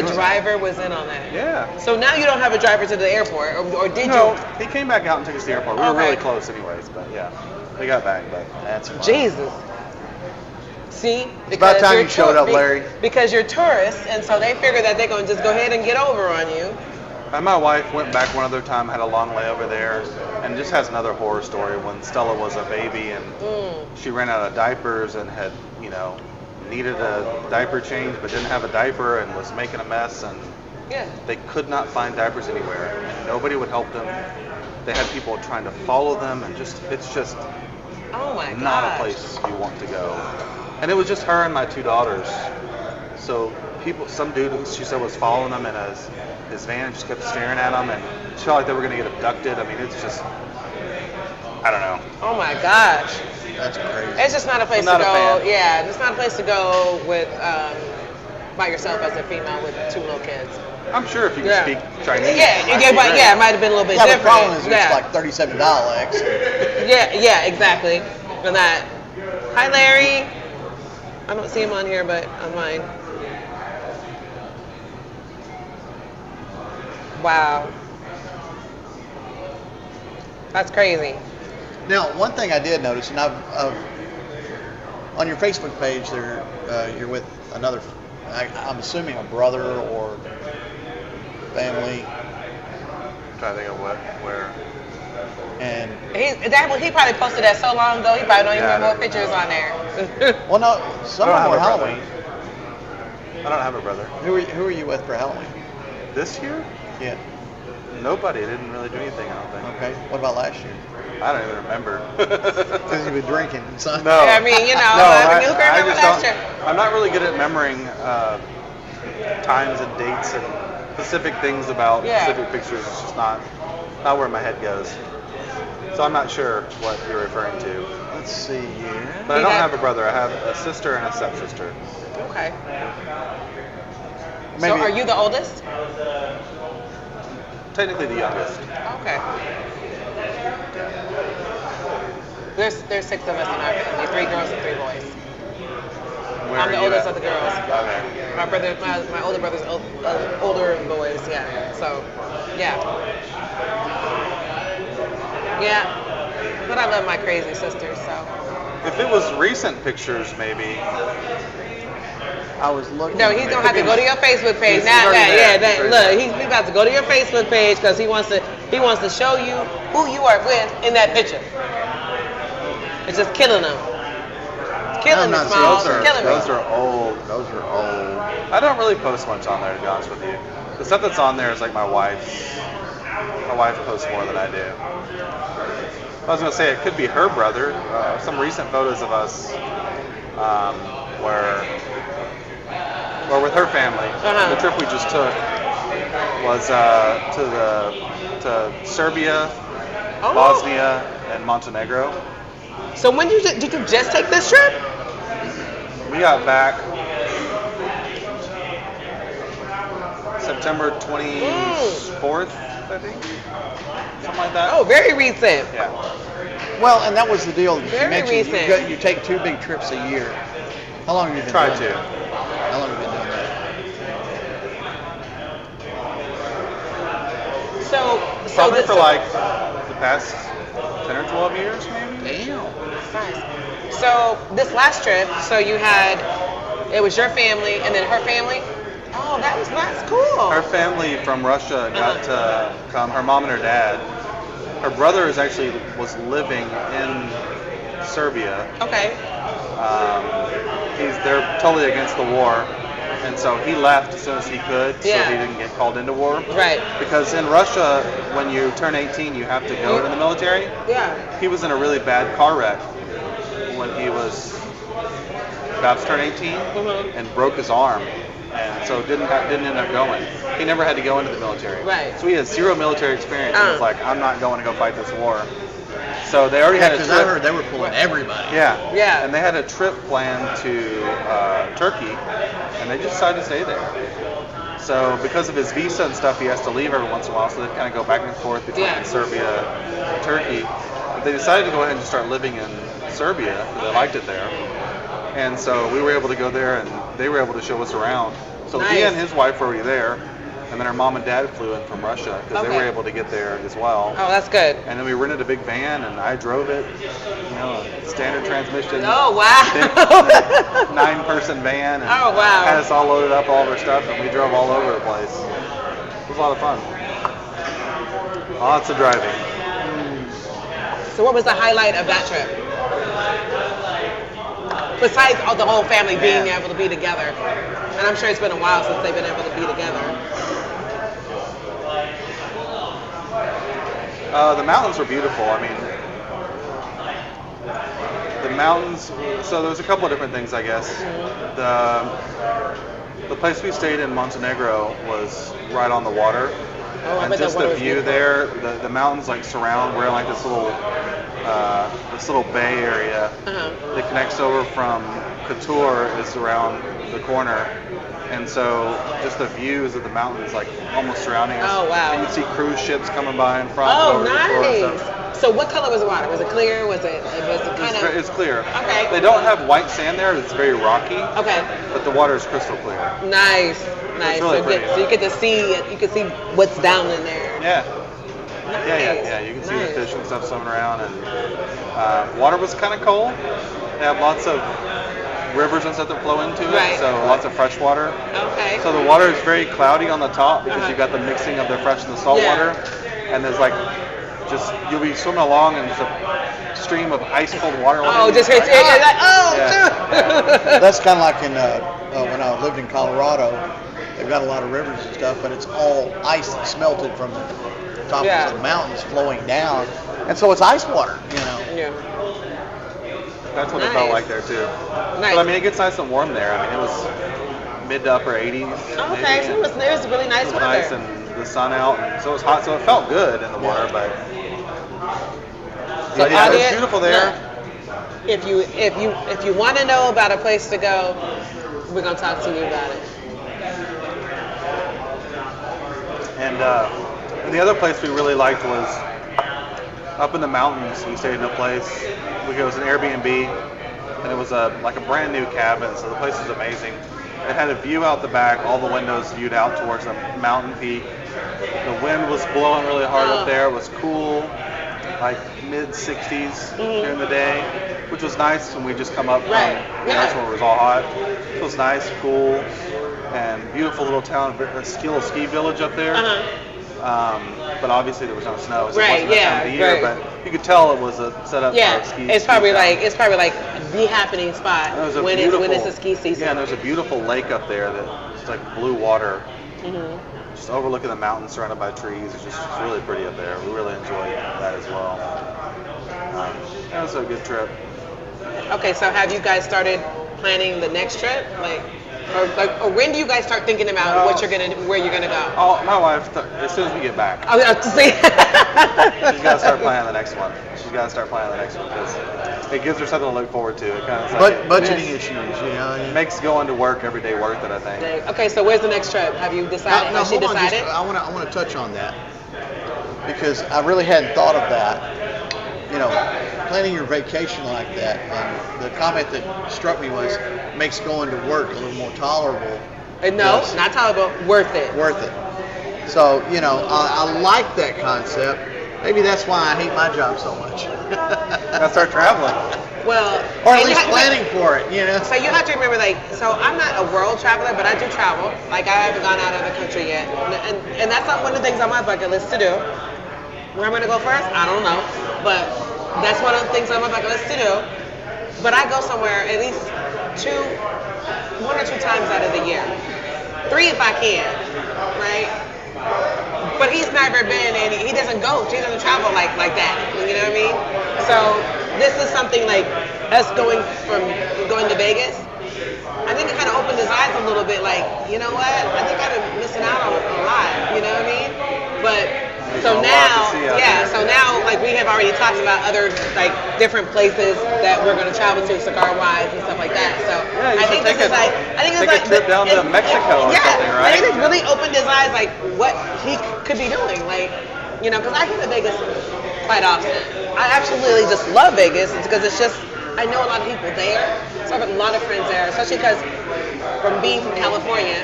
Speaker 3: The driver was in on that.
Speaker 4: Yeah.
Speaker 3: So now you don't have a driver to the airport, or did
Speaker 4: No,
Speaker 3: you?
Speaker 4: he came back out and took us to the airport. We were
Speaker 3: Okay.
Speaker 4: really close anyways, but yeah. We got back, but
Speaker 2: That's fine.
Speaker 3: Jesus. See?
Speaker 2: It's about time
Speaker 3: you're
Speaker 2: you showed up, Larry.
Speaker 3: Because you're tourists, and so they figure that they're going to just go ahead and get over on you.
Speaker 4: And my wife went back one other time, had a long layover there, and just has another horror story when Stella was a baby and she ran out of diapers and had, needed a diaper change but didn't have a diaper and was making a mess, and
Speaker 3: Yeah.
Speaker 4: they could not find diapers anywhere. Nobody would help them. They had people trying to follow them, and it's just
Speaker 3: Oh my God.
Speaker 4: not a place you want to go. And it was just her and my two daughters. So some dude, she said, was following them in his van, just kept staring at them, and she felt like they were going to get abducted. I mean, it's just, I don't know.
Speaker 3: Oh my gosh.
Speaker 2: That's crazy.
Speaker 3: It's just not a place
Speaker 4: I'm
Speaker 3: to
Speaker 4: not a
Speaker 3: go.
Speaker 4: fan.
Speaker 3: Yeah, it's not a place to go with by yourself as a female with two little kids.
Speaker 4: I'm sure if you
Speaker 3: Yeah.
Speaker 4: can speak Chinese.
Speaker 3: Yeah,
Speaker 4: it might be great.
Speaker 3: it might have been a little bit
Speaker 2: Yeah, the
Speaker 3: different.
Speaker 2: problem is it's
Speaker 3: yeah.
Speaker 2: like $37.
Speaker 3: Yeah, exactly. And that. Hi, Larry. I don't see him on here, but on mine. Wow. That's crazy.
Speaker 2: Now, one thing I did notice, and I've on your Facebook page, there you're with another. I'm assuming a brother or family,
Speaker 4: I'm trying to think of where.
Speaker 2: and
Speaker 3: He probably posted that so long ago. He probably don't even
Speaker 4: Yeah, I
Speaker 3: have more
Speaker 4: don't
Speaker 3: pictures on there.
Speaker 2: well, no, some
Speaker 4: I
Speaker 2: of
Speaker 4: don't
Speaker 2: them were
Speaker 4: have a brother.
Speaker 2: Halloween.
Speaker 4: I don't have a brother.
Speaker 2: Who are you with for Halloween?
Speaker 4: This year?
Speaker 2: Yeah.
Speaker 4: Nobody. I didn't really do anything, I don't think.
Speaker 2: Okay. What about last year?
Speaker 4: I don't even remember.
Speaker 2: Because you were drinking. So.
Speaker 4: No.
Speaker 3: I mean, who can remember last year?
Speaker 4: I'm not really good at remembering times and dates and specific things about specific pictures. It's just not where my head goes. So I'm not sure what you're referring to.
Speaker 2: Let's see here.
Speaker 4: But I don't have a brother. I have a sister and a stepsister.
Speaker 3: Okay.
Speaker 2: Maybe,
Speaker 3: So are you the oldest?
Speaker 4: Technically the youngest.
Speaker 3: Okay. There's 6 of us in our family, 3 girls and 3 boys.
Speaker 4: Where
Speaker 3: I'm
Speaker 4: are
Speaker 3: the
Speaker 4: you
Speaker 3: oldest
Speaker 4: at?
Speaker 3: of the girls.
Speaker 4: Okay.
Speaker 3: My older brother's older boys, yeah. So, yeah. Yeah. But I love my crazy sisters, so.
Speaker 4: If it was recent pictures, maybe.
Speaker 2: I was looking.
Speaker 3: No, he's gonna have to go to your Facebook page
Speaker 4: He's
Speaker 3: now.
Speaker 4: already there.
Speaker 3: Look, he's about to go to your Facebook page because he wants to show you who you are with in that picture. It's just killing them. It's killing me,
Speaker 2: I'm not
Speaker 3: Smalls.
Speaker 2: serious.
Speaker 3: It's killing me.
Speaker 4: Those are old.
Speaker 2: Those are old.
Speaker 4: I don't really post much on there, to be honest with you. The stuff that's on there is like my wife's. My wife posts more than I do. I was going to say it could be her brother. Some recent photos of us where with her family.
Speaker 3: Uh-huh.
Speaker 4: The trip we just took was to Serbia,
Speaker 3: Oh.
Speaker 4: Bosnia, and Montenegro.
Speaker 3: So when did you just take this trip?
Speaker 4: We got back September 24th, I think. Something like that.
Speaker 3: Oh, very recent.
Speaker 4: Yeah.
Speaker 2: Well, and that was the deal that you
Speaker 3: Very
Speaker 2: mentioned.
Speaker 3: recent.
Speaker 2: You take 2 big trips a year. How long have you been
Speaker 4: Try
Speaker 2: doing
Speaker 4: to.
Speaker 2: that? How long have you been doing that?
Speaker 3: So
Speaker 4: Probably
Speaker 3: this,
Speaker 4: for like the past 10 or 12 years, maybe.
Speaker 2: Damn.
Speaker 3: Nice. So this last trip, so you had, it was your family and then her family. Oh, that's cool.
Speaker 4: Her family from Russia got to come. Her mom and her dad. Her brother was living in Serbia.
Speaker 3: Okay.
Speaker 4: They're totally against the war, and so he left as soon as he could, so
Speaker 3: Yeah.
Speaker 4: he didn't get called into war.
Speaker 3: Right.
Speaker 4: Because in Russia, when you turn 18, you have to go to the military.
Speaker 3: Yeah.
Speaker 4: He was in a really bad car wreck when he was about to turn 18 and broke his arm, and so didn't end up going. He never had to go into the military.
Speaker 3: Right.
Speaker 4: So he had zero military experience. He was like, I'm not going to go fight this war. So they already
Speaker 2: Yeah,
Speaker 4: had a
Speaker 2: because
Speaker 4: trip.
Speaker 2: I heard they were pulling everybody.
Speaker 4: Yeah.
Speaker 3: Yeah.
Speaker 4: And they had a trip planned to Turkey, and they just decided to stay there. So because of his visa and stuff, he has to leave every once in a while, so they kind of go back and forth between Serbia and Turkey. But they decided to go ahead and just start living in Serbia because they liked it there. And so we were able to go there, and they were able to show us around. So he and his wife were already there, and then her mom and dad flew in from Russia because they were able to get there as well.
Speaker 3: Oh, that's good.
Speaker 4: And then we rented a big van, and I drove it, standard transmission.
Speaker 3: Oh, wow.
Speaker 4: 9-person van. And
Speaker 3: Oh, wow.
Speaker 4: Had us all loaded up, all of our stuff, and we drove all over the place. It was a lot of fun. Lots of driving.
Speaker 3: So what was the highlight of that trip? Besides the whole family being able to be together. And I'm sure it's been a while since they've been able to be together.
Speaker 4: The mountains were beautiful. I mean, the mountains, so there was a couple of different things, I guess. The place we stayed in, Montenegro, was right on the water.
Speaker 3: Oh, I
Speaker 4: And
Speaker 3: bet
Speaker 4: just
Speaker 3: that water
Speaker 4: the
Speaker 3: was
Speaker 4: view
Speaker 3: beautiful.
Speaker 4: there, the mountains like surround, we're in like this little bay area that connects over from Couture is around the corner. And so just the views of the mountains like almost surrounding us.
Speaker 3: Oh, wow.
Speaker 4: And you can see cruise ships coming by in front.
Speaker 3: Oh,
Speaker 4: over the shore and
Speaker 3: nice.
Speaker 4: stuff.
Speaker 3: So what color was the water? Was it clear? Was it kind of?
Speaker 4: It's clear.
Speaker 3: Okay.
Speaker 4: They don't have white sand there. It's very rocky.
Speaker 3: Okay.
Speaker 4: But the water is crystal clear.
Speaker 3: Nice. Nice.
Speaker 4: really
Speaker 3: So,
Speaker 4: pretty.
Speaker 3: so you get to see it. You can see what's down in there.
Speaker 4: Yeah.
Speaker 3: Nice.
Speaker 4: Yeah. You can see
Speaker 3: Nice.
Speaker 4: the fish and stuff swimming around, and water was kind of cold. They have lots of rivers and stuff that flow into it,
Speaker 3: Right.
Speaker 4: so lots of fresh water.
Speaker 3: Okay.
Speaker 4: So the water is very cloudy on the top because you've got the mixing of the fresh and the salt water, and there's like you'll be swimming along and there's a stream of ice cold water.
Speaker 3: Oh, just hits it. Like,
Speaker 2: That's kind of like in when I lived in Colorado. They've got a lot of rivers and stuff, but it's all ice that's melted from the top of the mountains flowing down, and so it's ice water.
Speaker 3: Yeah.
Speaker 4: That's what it felt like there too.
Speaker 3: Nice.
Speaker 4: But I mean, it gets nice and warm there. I mean, it was mid to upper 80s.
Speaker 3: Okay, so it was really nice
Speaker 4: It was
Speaker 3: weather.
Speaker 4: nice and the sun out, and so it was hot, so it felt good in the water. But
Speaker 3: So
Speaker 4: yeah, it was
Speaker 3: audience,
Speaker 4: beautiful there.
Speaker 3: If you want to know about a place to go, we're gonna talk to you about it.
Speaker 4: And the other place we really liked was up in the mountains. We stayed in a place. It was an Airbnb, and it was like a brand new cabin. So the place was amazing. It had a view out the back. All the windows viewed out towards the mountain peak. The wind was blowing really hard up there. It was cool, like mid 60s during the day, which was nice when we just come up from that's when it was all hot. It was nice, cool, and beautiful little town, a ski village up there. But obviously there was no snow. So it wasn't that time of the year, but you could tell it was set up for a ski.
Speaker 3: It's probably like the happening spot when it's a ski season.
Speaker 4: Yeah, and there's a beautiful lake up there that's like blue water. Just overlooking the mountains surrounded by trees. It's really pretty up there. We really enjoyed that as well. That was a good trip.
Speaker 3: Okay, so have you guys started planning the next trip? Or when do you guys start thinking about where you're gonna go?
Speaker 4: Oh, my wife, as soon as we get back.
Speaker 3: I have to see.
Speaker 4: She's got to start planning the next one. Because it gives her something to look forward to. It kind of
Speaker 2: Budgeting issues,
Speaker 4: It makes going to work every day worth it, I think.
Speaker 3: Okay, so where's the next trip? Have you decided? Has she decided?
Speaker 2: I want to touch on that because I really hadn't thought of that. planning your vacation like that, and the comment that struck me was, makes going to work a little more tolerable.
Speaker 3: No,
Speaker 2: Yes.
Speaker 3: not tolerable. Worth it.
Speaker 2: Worth it. So, I like that concept. Maybe that's why I hate my job so much.
Speaker 4: Gotta start traveling.
Speaker 3: Well,
Speaker 2: Or at
Speaker 3: and you
Speaker 2: least
Speaker 3: ha-
Speaker 2: planning for it,
Speaker 3: So you have to remember, so I'm not a world traveler, but I do travel. Like, I haven't gone out of the country yet. And that's not one of the things on my bucket list to do. Where I'm going to go first, I don't know. But that's one of the things on my bucket list to do. But I go somewhere at least 1 or 2 times out of the year. 3 if I can, right? But he's never been, and he doesn't go. He doesn't travel like that. You know what I mean? So this is something like us going to Vegas. I think it kind of opened his eyes a little bit. Like, you know what? I think I've been missing out on a lot. You know what I mean? But so now, so now like we have already talked about other like different places that we're going to travel to, cigar wise and stuff like that. So
Speaker 4: Yeah, you
Speaker 3: I think
Speaker 4: should
Speaker 3: this is like,
Speaker 4: take a trip down to Mexico or something, right?
Speaker 3: I think it's really opened his eyes, like what he could be doing, like, because I go to Vegas quite often. I absolutely just love Vegas because it's just, I know a lot of people there, so I have a lot of friends there, especially because from being from California,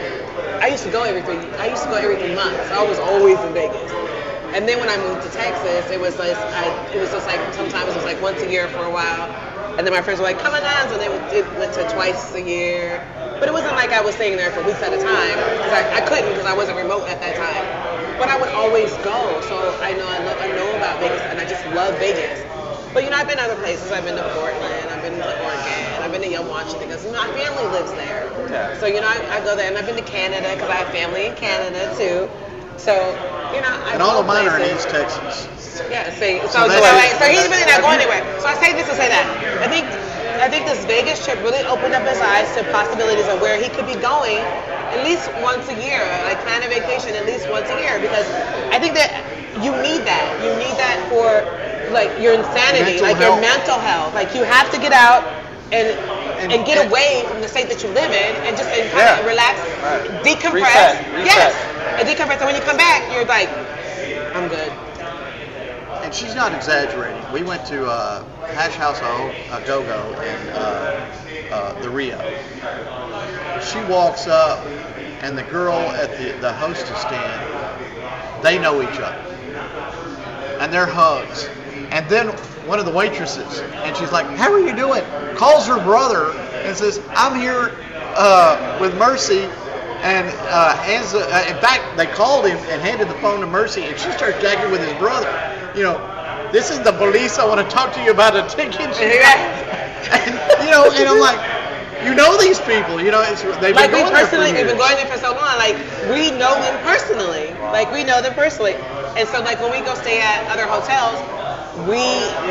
Speaker 3: I used to go every 3 months. I was always in Vegas. And then when I moved to Texas, it was just like sometimes it was like once a year for a while. And then my friends were like, come on down. So they went to twice a year. But it wasn't like I was staying there for weeks at a time. Because I couldn't because I wasn't remote at that time. But I would always go. So I know about Vegas and I just love Vegas. But I've been other places. I've been to Portland. I've been to Oregon. I've been to Yale, Washington because my family lives there.
Speaker 4: Yeah.
Speaker 3: So I go there. And I've been to Canada because I have family in Canada too. So, I
Speaker 2: And all
Speaker 3: go
Speaker 2: of mine are in
Speaker 3: places.
Speaker 2: East Texas.
Speaker 3: Yeah, see,
Speaker 2: So
Speaker 3: so
Speaker 2: that's-
Speaker 3: he's really not going anywhere. So I say this to say that. I think this Vegas trip really opened up his eyes to possibilities of where he could be going at least once a year, like plan a vacation at least once a year, because I think that you need that. You need that for like your insanity,
Speaker 2: Mental
Speaker 3: like
Speaker 2: health.
Speaker 3: your mental health. Like you have to get out and get away from the state that you live in and just kind of relax,
Speaker 4: Right.
Speaker 3: decompress.
Speaker 4: Reset.
Speaker 3: Yes, and decompress. And when you come back, you're like, I'm good.
Speaker 2: And she's not exaggerating. We went to Hash House a Go-Go in the Rio. She walks up, and the girl at the hostess stand, they know each other. And they're hugs. And then one of the waitresses, and she's like, how are you doing? Calls her brother and says, I'm here with Mercy. And in fact, they called him and handed the phone to Mercy, and she starts jacking with his brother. This is the police. I want to talk to you about a ticket. And I'm like, these people. They've
Speaker 3: Like
Speaker 2: been
Speaker 3: we
Speaker 2: going there for
Speaker 3: personally, we've been
Speaker 2: years.
Speaker 3: going there for so long. Like we know them personally. Like we know them personally. And so like when we go stay at other hotels, we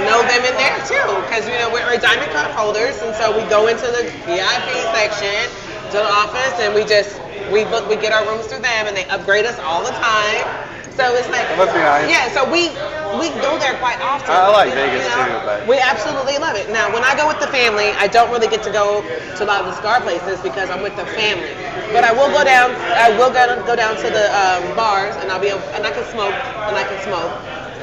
Speaker 3: know them in there too, because we're diamond card holders, and so we go into the VIP section to the office, and we get our rooms through them, and they upgrade us all the time. So it's like,
Speaker 4: That must be nice.
Speaker 3: yeah. So we go there quite often.
Speaker 4: I like Vegas too, but
Speaker 3: We absolutely love it. Now, when I go with the family, I don't really get to go to a lot of the cigar places because I'm with the family. But I will go down. I will go down to the bars, and I can smoke,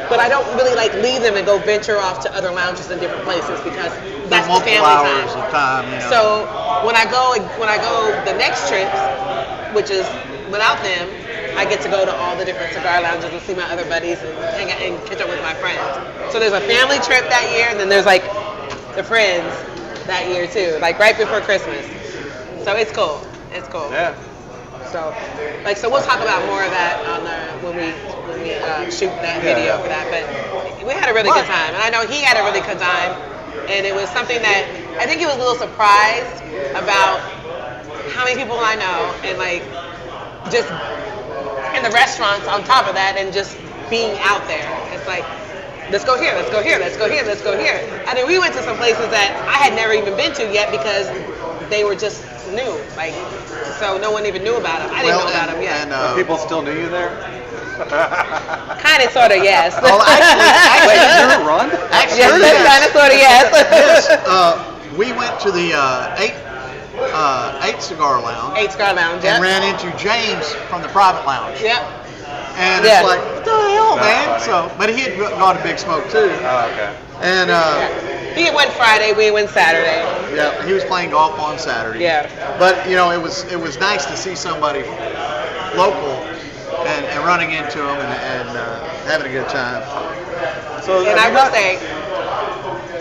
Speaker 3: But I don't really like leave them and go venture off to other lounges in different places because that's the
Speaker 2: multiple
Speaker 3: family
Speaker 2: hours
Speaker 3: time.
Speaker 2: of time.
Speaker 3: So when I go the next trips, which is without them, I get to go to all the different cigar lounges and see my other buddies and hang out and catch up with my friends. So there's a family trip that year, and then there's like the friends that year too, like right before Christmas. So it's cool. It's cool.
Speaker 4: yeah.
Speaker 3: So we'll talk about more of that on when we shoot that video for that. But we had a really good time, and I know he had a really good time, and it was something that I think he was a little surprised about how many people I know, and like just in the restaurants on top of that, and just being out there. It's like, let's go here, let's go here, let's go here, let's go here. And then we went to some places that I had never even been to yet because they were just new, like, so no one even knew about them. I didn't know about them yet.
Speaker 2: And,
Speaker 4: People still knew you there?
Speaker 3: Kind of, sort of, yes.
Speaker 2: Oh, actually,
Speaker 4: Wait, you're Rhonda?
Speaker 2: Actually,
Speaker 3: Yes, kind of, sort of, yes.
Speaker 2: yes. We went to the eight cigar lounge.
Speaker 3: 8 Cigar Lounge,
Speaker 2: And
Speaker 3: yep.
Speaker 2: ran into James from the private lounge.
Speaker 3: Yep.
Speaker 2: And
Speaker 3: Yeah.
Speaker 2: it's like, what the hell,
Speaker 4: That's
Speaker 2: man?
Speaker 4: funny.
Speaker 2: So, but he had gone to Big Smoke too,
Speaker 4: Oh, okay.
Speaker 2: and
Speaker 3: He went Friday, we went Saturday.
Speaker 2: yeah, he was playing golf on Saturday.
Speaker 3: Yeah.
Speaker 2: But it was nice to see somebody local and running into him and having a good time.
Speaker 4: So
Speaker 3: And I will say,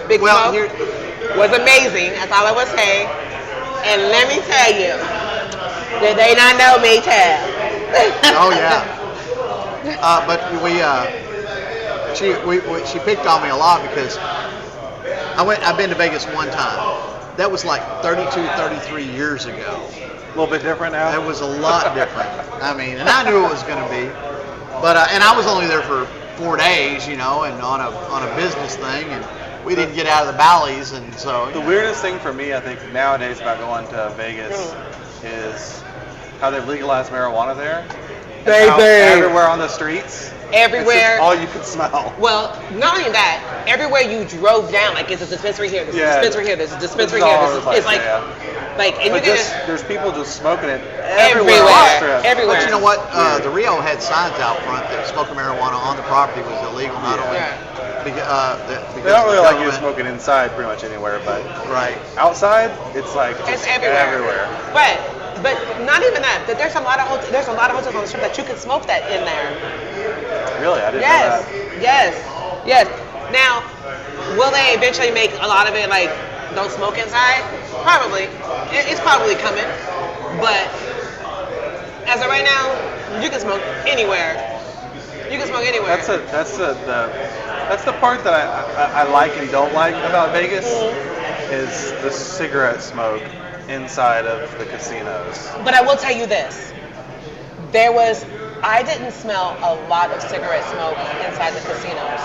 Speaker 3: Big
Speaker 2: Well,
Speaker 3: Smoke was amazing. That's all I would say. And let me tell you, did they not know me, tell?
Speaker 2: Oh yeah. But she picked on me a lot because I've been to Vegas one time. That was like 32, 33 years ago.
Speaker 4: a little bit different now.
Speaker 2: It was a lot different. I mean, and I knew it was going to be, but and I was only there for 4 days, and on a business thing, and we didn't get out of the valleys, and so.
Speaker 4: The weirdest thing for me, I think, nowadays about going to Vegas is how they've legalized marijuana there.
Speaker 3: Baby.
Speaker 4: How everywhere on the streets.
Speaker 3: Everywhere.
Speaker 4: It's just all you can smell.
Speaker 3: Well, not only that, everywhere you drove down, like there's a dispensary here, there's a
Speaker 4: Yeah.
Speaker 3: dispensary here, there's a dispensary
Speaker 4: It's
Speaker 3: here.
Speaker 4: all over the place,
Speaker 3: It's like,
Speaker 4: yeah.
Speaker 3: and
Speaker 4: But
Speaker 3: you're
Speaker 4: just,
Speaker 3: gonna
Speaker 4: there's people just smoking it
Speaker 3: everywhere,
Speaker 4: everywhere. on the strip.
Speaker 3: everywhere.
Speaker 2: But you know what? The Rio had signs out front that smoking marijuana on the property was illegal, not only because
Speaker 4: They don't really
Speaker 2: the
Speaker 4: like you
Speaker 2: government-
Speaker 4: smoking inside pretty much anywhere, but
Speaker 2: Right.
Speaker 4: outside, it's like
Speaker 3: It's
Speaker 4: just
Speaker 3: everywhere. But not even that. That there's a lot of hotels on the strip that you can smoke that in there.
Speaker 4: Really, I didn't know
Speaker 3: Yes,
Speaker 4: that.
Speaker 3: yes. Now, will they eventually make a lot of it like don't smoke inside? Probably. It's probably coming. But as of right now, you can smoke anywhere. You can smoke anywhere.
Speaker 4: That's the part that I like and don't like about Vegas is the cigarette smoke inside of the casinos.
Speaker 3: But I will tell you this. I didn't smell a lot of cigarette smoke inside the casinos.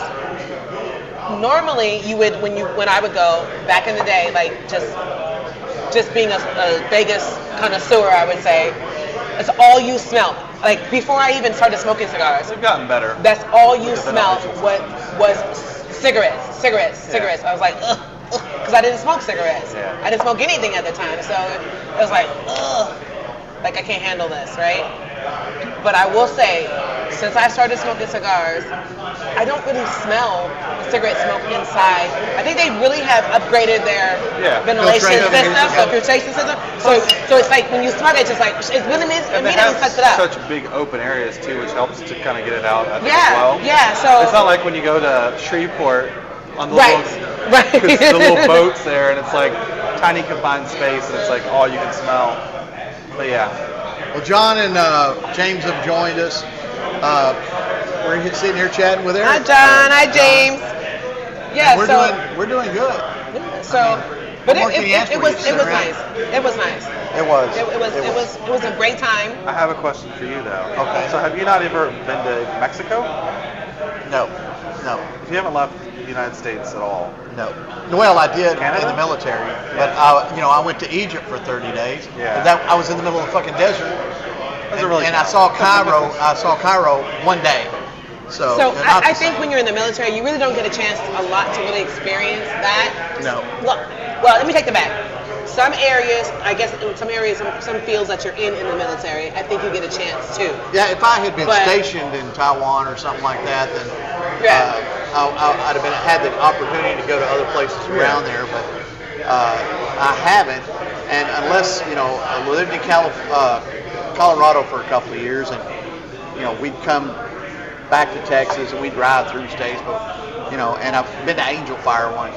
Speaker 3: Normally, you would, when I would go back in the day, like just being a Vegas connoisseur, I would say, it's all you smelled. Like before I even started smoking cigars,
Speaker 4: They've gotten better.
Speaker 3: that's all you
Speaker 4: The
Speaker 3: smelled
Speaker 4: ventilation's
Speaker 3: was cigarettes. I was like, ugh, because I didn't smoke cigarettes.
Speaker 4: Yeah.
Speaker 3: I didn't smoke anything at the time, so it was like, ugh, like I can't handle this, right? But I will say, since I started smoking cigars, I don't really smell the cigarette smoke inside. I think they really have upgraded their ventilation
Speaker 2: Filtration.
Speaker 3: system. So it's like when you smoke it, it's just like it really
Speaker 4: And they
Speaker 3: immediately
Speaker 4: have
Speaker 3: sucks it up.
Speaker 4: such big open areas too, which helps to kind of get it out. I think,
Speaker 3: Yeah,
Speaker 4: as well.
Speaker 3: yeah, so-
Speaker 4: it's not like when you go to Shreveport on the
Speaker 3: Right,
Speaker 4: little,
Speaker 3: right.
Speaker 4: 'cause the little boats there, and it's like tiny confined space, and it's like all you can smell. But yeah,
Speaker 2: Well, John and James have joined us. We're sitting here chatting with Eric.
Speaker 3: Hi, John. Hi, James. Yeah,
Speaker 2: We're doing good.
Speaker 3: So, but
Speaker 2: what more can you ask
Speaker 3: it
Speaker 2: for?
Speaker 3: was
Speaker 2: You sit around.
Speaker 3: nice. It was nice.
Speaker 2: It was.
Speaker 3: It was a great time.
Speaker 4: I have a question for you though.
Speaker 2: Okay.
Speaker 4: So have you not ever been to Mexico?
Speaker 2: No.
Speaker 4: If you haven't left the United States at all,
Speaker 2: No. Well, I did
Speaker 4: Canada?
Speaker 2: in the military, but I went to Egypt for 30 days.
Speaker 4: Yeah.
Speaker 2: I was in the middle of the fucking desert.
Speaker 4: Doesn't really
Speaker 2: and I
Speaker 4: count.
Speaker 2: saw Cairo one day. So not
Speaker 3: I
Speaker 2: the
Speaker 3: think
Speaker 2: same.
Speaker 3: when you're in the military, you really don't get a chance a lot to really experience that.
Speaker 2: No.
Speaker 3: Look, well, let me take that back. Some areas, I guess, in some areas, some fields that you're in the military, I think you get a chance too.
Speaker 2: Yeah, if I had been
Speaker 3: But-
Speaker 2: stationed in Taiwan or something like that, then
Speaker 3: Yeah.
Speaker 2: I'd have had the opportunity to go to other places around there, but I haven't. And unless I lived in Colorado for a couple of years, and we'd come back to Texas and we'd drive through states, but and I've been to Angel Fire one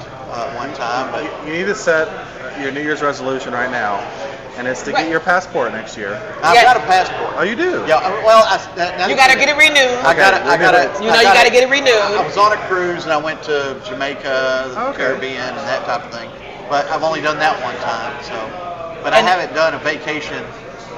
Speaker 2: time, but
Speaker 4: you need to set your New Year's resolution right now, and it's to
Speaker 3: Right.
Speaker 4: get your passport next year.
Speaker 2: I've
Speaker 3: Yeah.
Speaker 2: got a passport.
Speaker 4: Oh, you do?
Speaker 2: Yeah, well,
Speaker 3: You got to get it renewed.
Speaker 2: I got
Speaker 4: Okay,
Speaker 2: to.
Speaker 3: You know you got to get it renewed.
Speaker 2: I was on a cruise and I went to Jamaica, the
Speaker 4: Okay.
Speaker 2: Caribbean, and that type of thing. But I've only done that one time, so. But I
Speaker 3: And-
Speaker 2: haven't done a vacation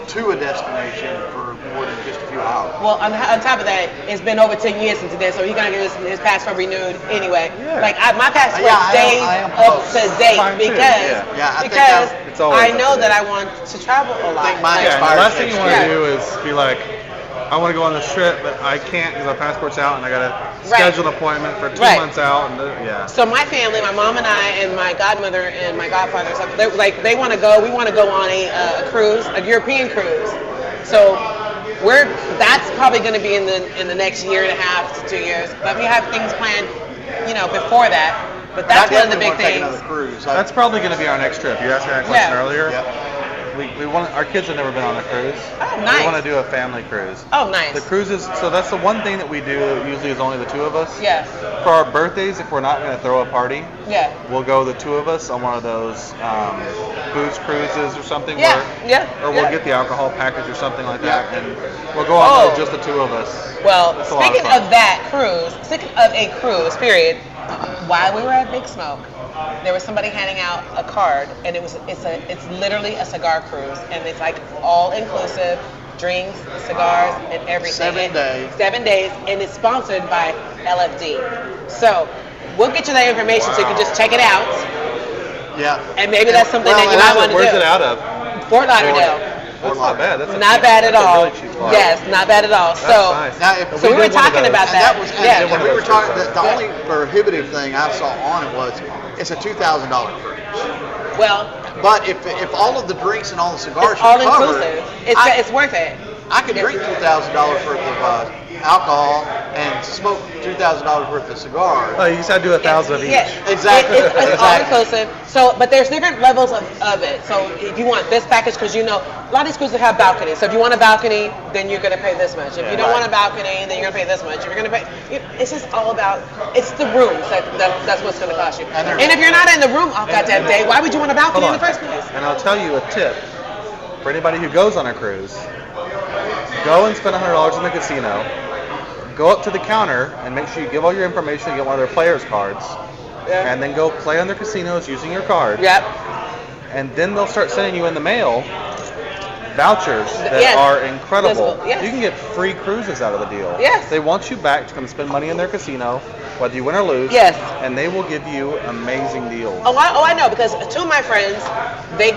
Speaker 2: to a destination for more than just a few hours.
Speaker 3: Well, on top of that, it's been over 10 years since then, so he's gonna get his passport renewed anyway.
Speaker 4: Yeah.
Speaker 3: Like my passport
Speaker 2: Yeah, I
Speaker 3: stays
Speaker 2: am
Speaker 3: up
Speaker 2: close.
Speaker 3: to date
Speaker 4: Mine too,
Speaker 3: because
Speaker 4: yeah.
Speaker 2: Yeah, I think
Speaker 3: because
Speaker 4: It's always
Speaker 3: I
Speaker 4: up
Speaker 3: know
Speaker 4: to
Speaker 3: that
Speaker 4: date.
Speaker 3: I want to travel a lot.
Speaker 2: think mine
Speaker 3: Like,
Speaker 4: Yeah, and the
Speaker 2: expires
Speaker 4: last thing you
Speaker 2: next
Speaker 4: want to
Speaker 3: year.
Speaker 4: do is be like, I want to go on this trip, but I can't because my passport's out and I got to
Speaker 3: Right.
Speaker 4: schedule an appointment for 2
Speaker 3: Right.
Speaker 4: months out. And yeah.
Speaker 3: So my family, my mom and I, and my godmother and my godfather, so they want to go. We want to go on a cruise, a European cruise. So That's probably going to be in the next year and a half to 2 years. But we have things planned, before that. But that's one of the big things.
Speaker 2: Another cruise.
Speaker 4: That's probably going to be our next trip. You asked me that question earlier.
Speaker 2: Yep.
Speaker 4: We want our kids have never been on a cruise.
Speaker 3: Oh, nice.
Speaker 4: We want to do a family cruise.
Speaker 3: Oh, nice.
Speaker 4: The cruises. So that's the one thing that we do. Usually is only the two of us.
Speaker 3: Yeah.
Speaker 4: For our birthdays, if we're not going to throw a party,
Speaker 3: Yeah.
Speaker 4: we'll go the two of us on one of those booze cruises or something.
Speaker 3: Yeah. Or
Speaker 4: we'll get the alcohol package or something like that, and we'll go on those, just the two of us.
Speaker 3: Well,
Speaker 4: It's a lot
Speaker 3: speaking
Speaker 4: fun.
Speaker 3: of that cruise, speaking of a cruise, period. While we were at Big Smoke, there was somebody handing out a card, and it's literally a cigar cruise, and it's like all inclusive, drinks, cigars, and everything.
Speaker 2: 7 days.
Speaker 3: 7 days, and it's sponsored by LFD. So we'll get you that information so you can just check it out,
Speaker 2: Yeah.
Speaker 3: and maybe that's something that you might want to do.
Speaker 4: Where's it out of?
Speaker 3: Fort Lauderdale.
Speaker 4: That's not bad. That's
Speaker 3: Not bad at
Speaker 4: that's a
Speaker 3: all.
Speaker 4: really cheap flight.
Speaker 3: Yes, not bad at all.
Speaker 4: That's
Speaker 3: So.
Speaker 4: nice.
Speaker 2: Now, if
Speaker 3: So we were
Speaker 4: did one of
Speaker 3: talking
Speaker 4: those.
Speaker 3: about
Speaker 2: And
Speaker 3: that.
Speaker 2: that was,
Speaker 3: yeah.
Speaker 2: and we were
Speaker 4: those
Speaker 2: talking.
Speaker 4: cruises.
Speaker 2: The only prohibitive thing I saw on it was it's a $2,000 cruise.
Speaker 3: Well,
Speaker 2: But if all of the drinks and all the cigars
Speaker 3: it's all
Speaker 2: are covered,
Speaker 3: inclusive.
Speaker 2: I-
Speaker 3: It's worth it.
Speaker 2: I could drink $2,000 worth of alcohol and smoke $2,000 worth of cigars.
Speaker 4: Oh, you just had to do 1,000 of each.
Speaker 3: Yeah,
Speaker 2: Exactly.
Speaker 3: It's all
Speaker 2: Exactly.
Speaker 3: inclusive. So, but there's different levels of it. So if you want this package, because a lot of these cruises have balconies. So if you want a balcony, then you're going to pay this much. If you don't want a balcony, then you're going to pay this much. If you're going to pay, it's just all about, it's the rooms that's what's going to cost you. And if you're not in the room all goddamn day, why would you want a balcony in the first place?
Speaker 4: And I'll tell you a tip for anybody who goes on a cruise: go and spend $100 in the casino. Go up to the counter and make sure you give all your information, get one of their players' cards, and then go play on their casinos using your card.
Speaker 3: Yep.
Speaker 4: And then they'll start sending you in the mail vouchers that
Speaker 3: Yes.
Speaker 4: are incredible.
Speaker 3: Yes.
Speaker 4: You can get free cruises out of the deal.
Speaker 3: Yes.
Speaker 4: They want you back to come spend money in their casino, whether you win or lose.
Speaker 3: Yes.
Speaker 4: And they will give you amazing deals.
Speaker 3: Oh, I know, because two of my friends, they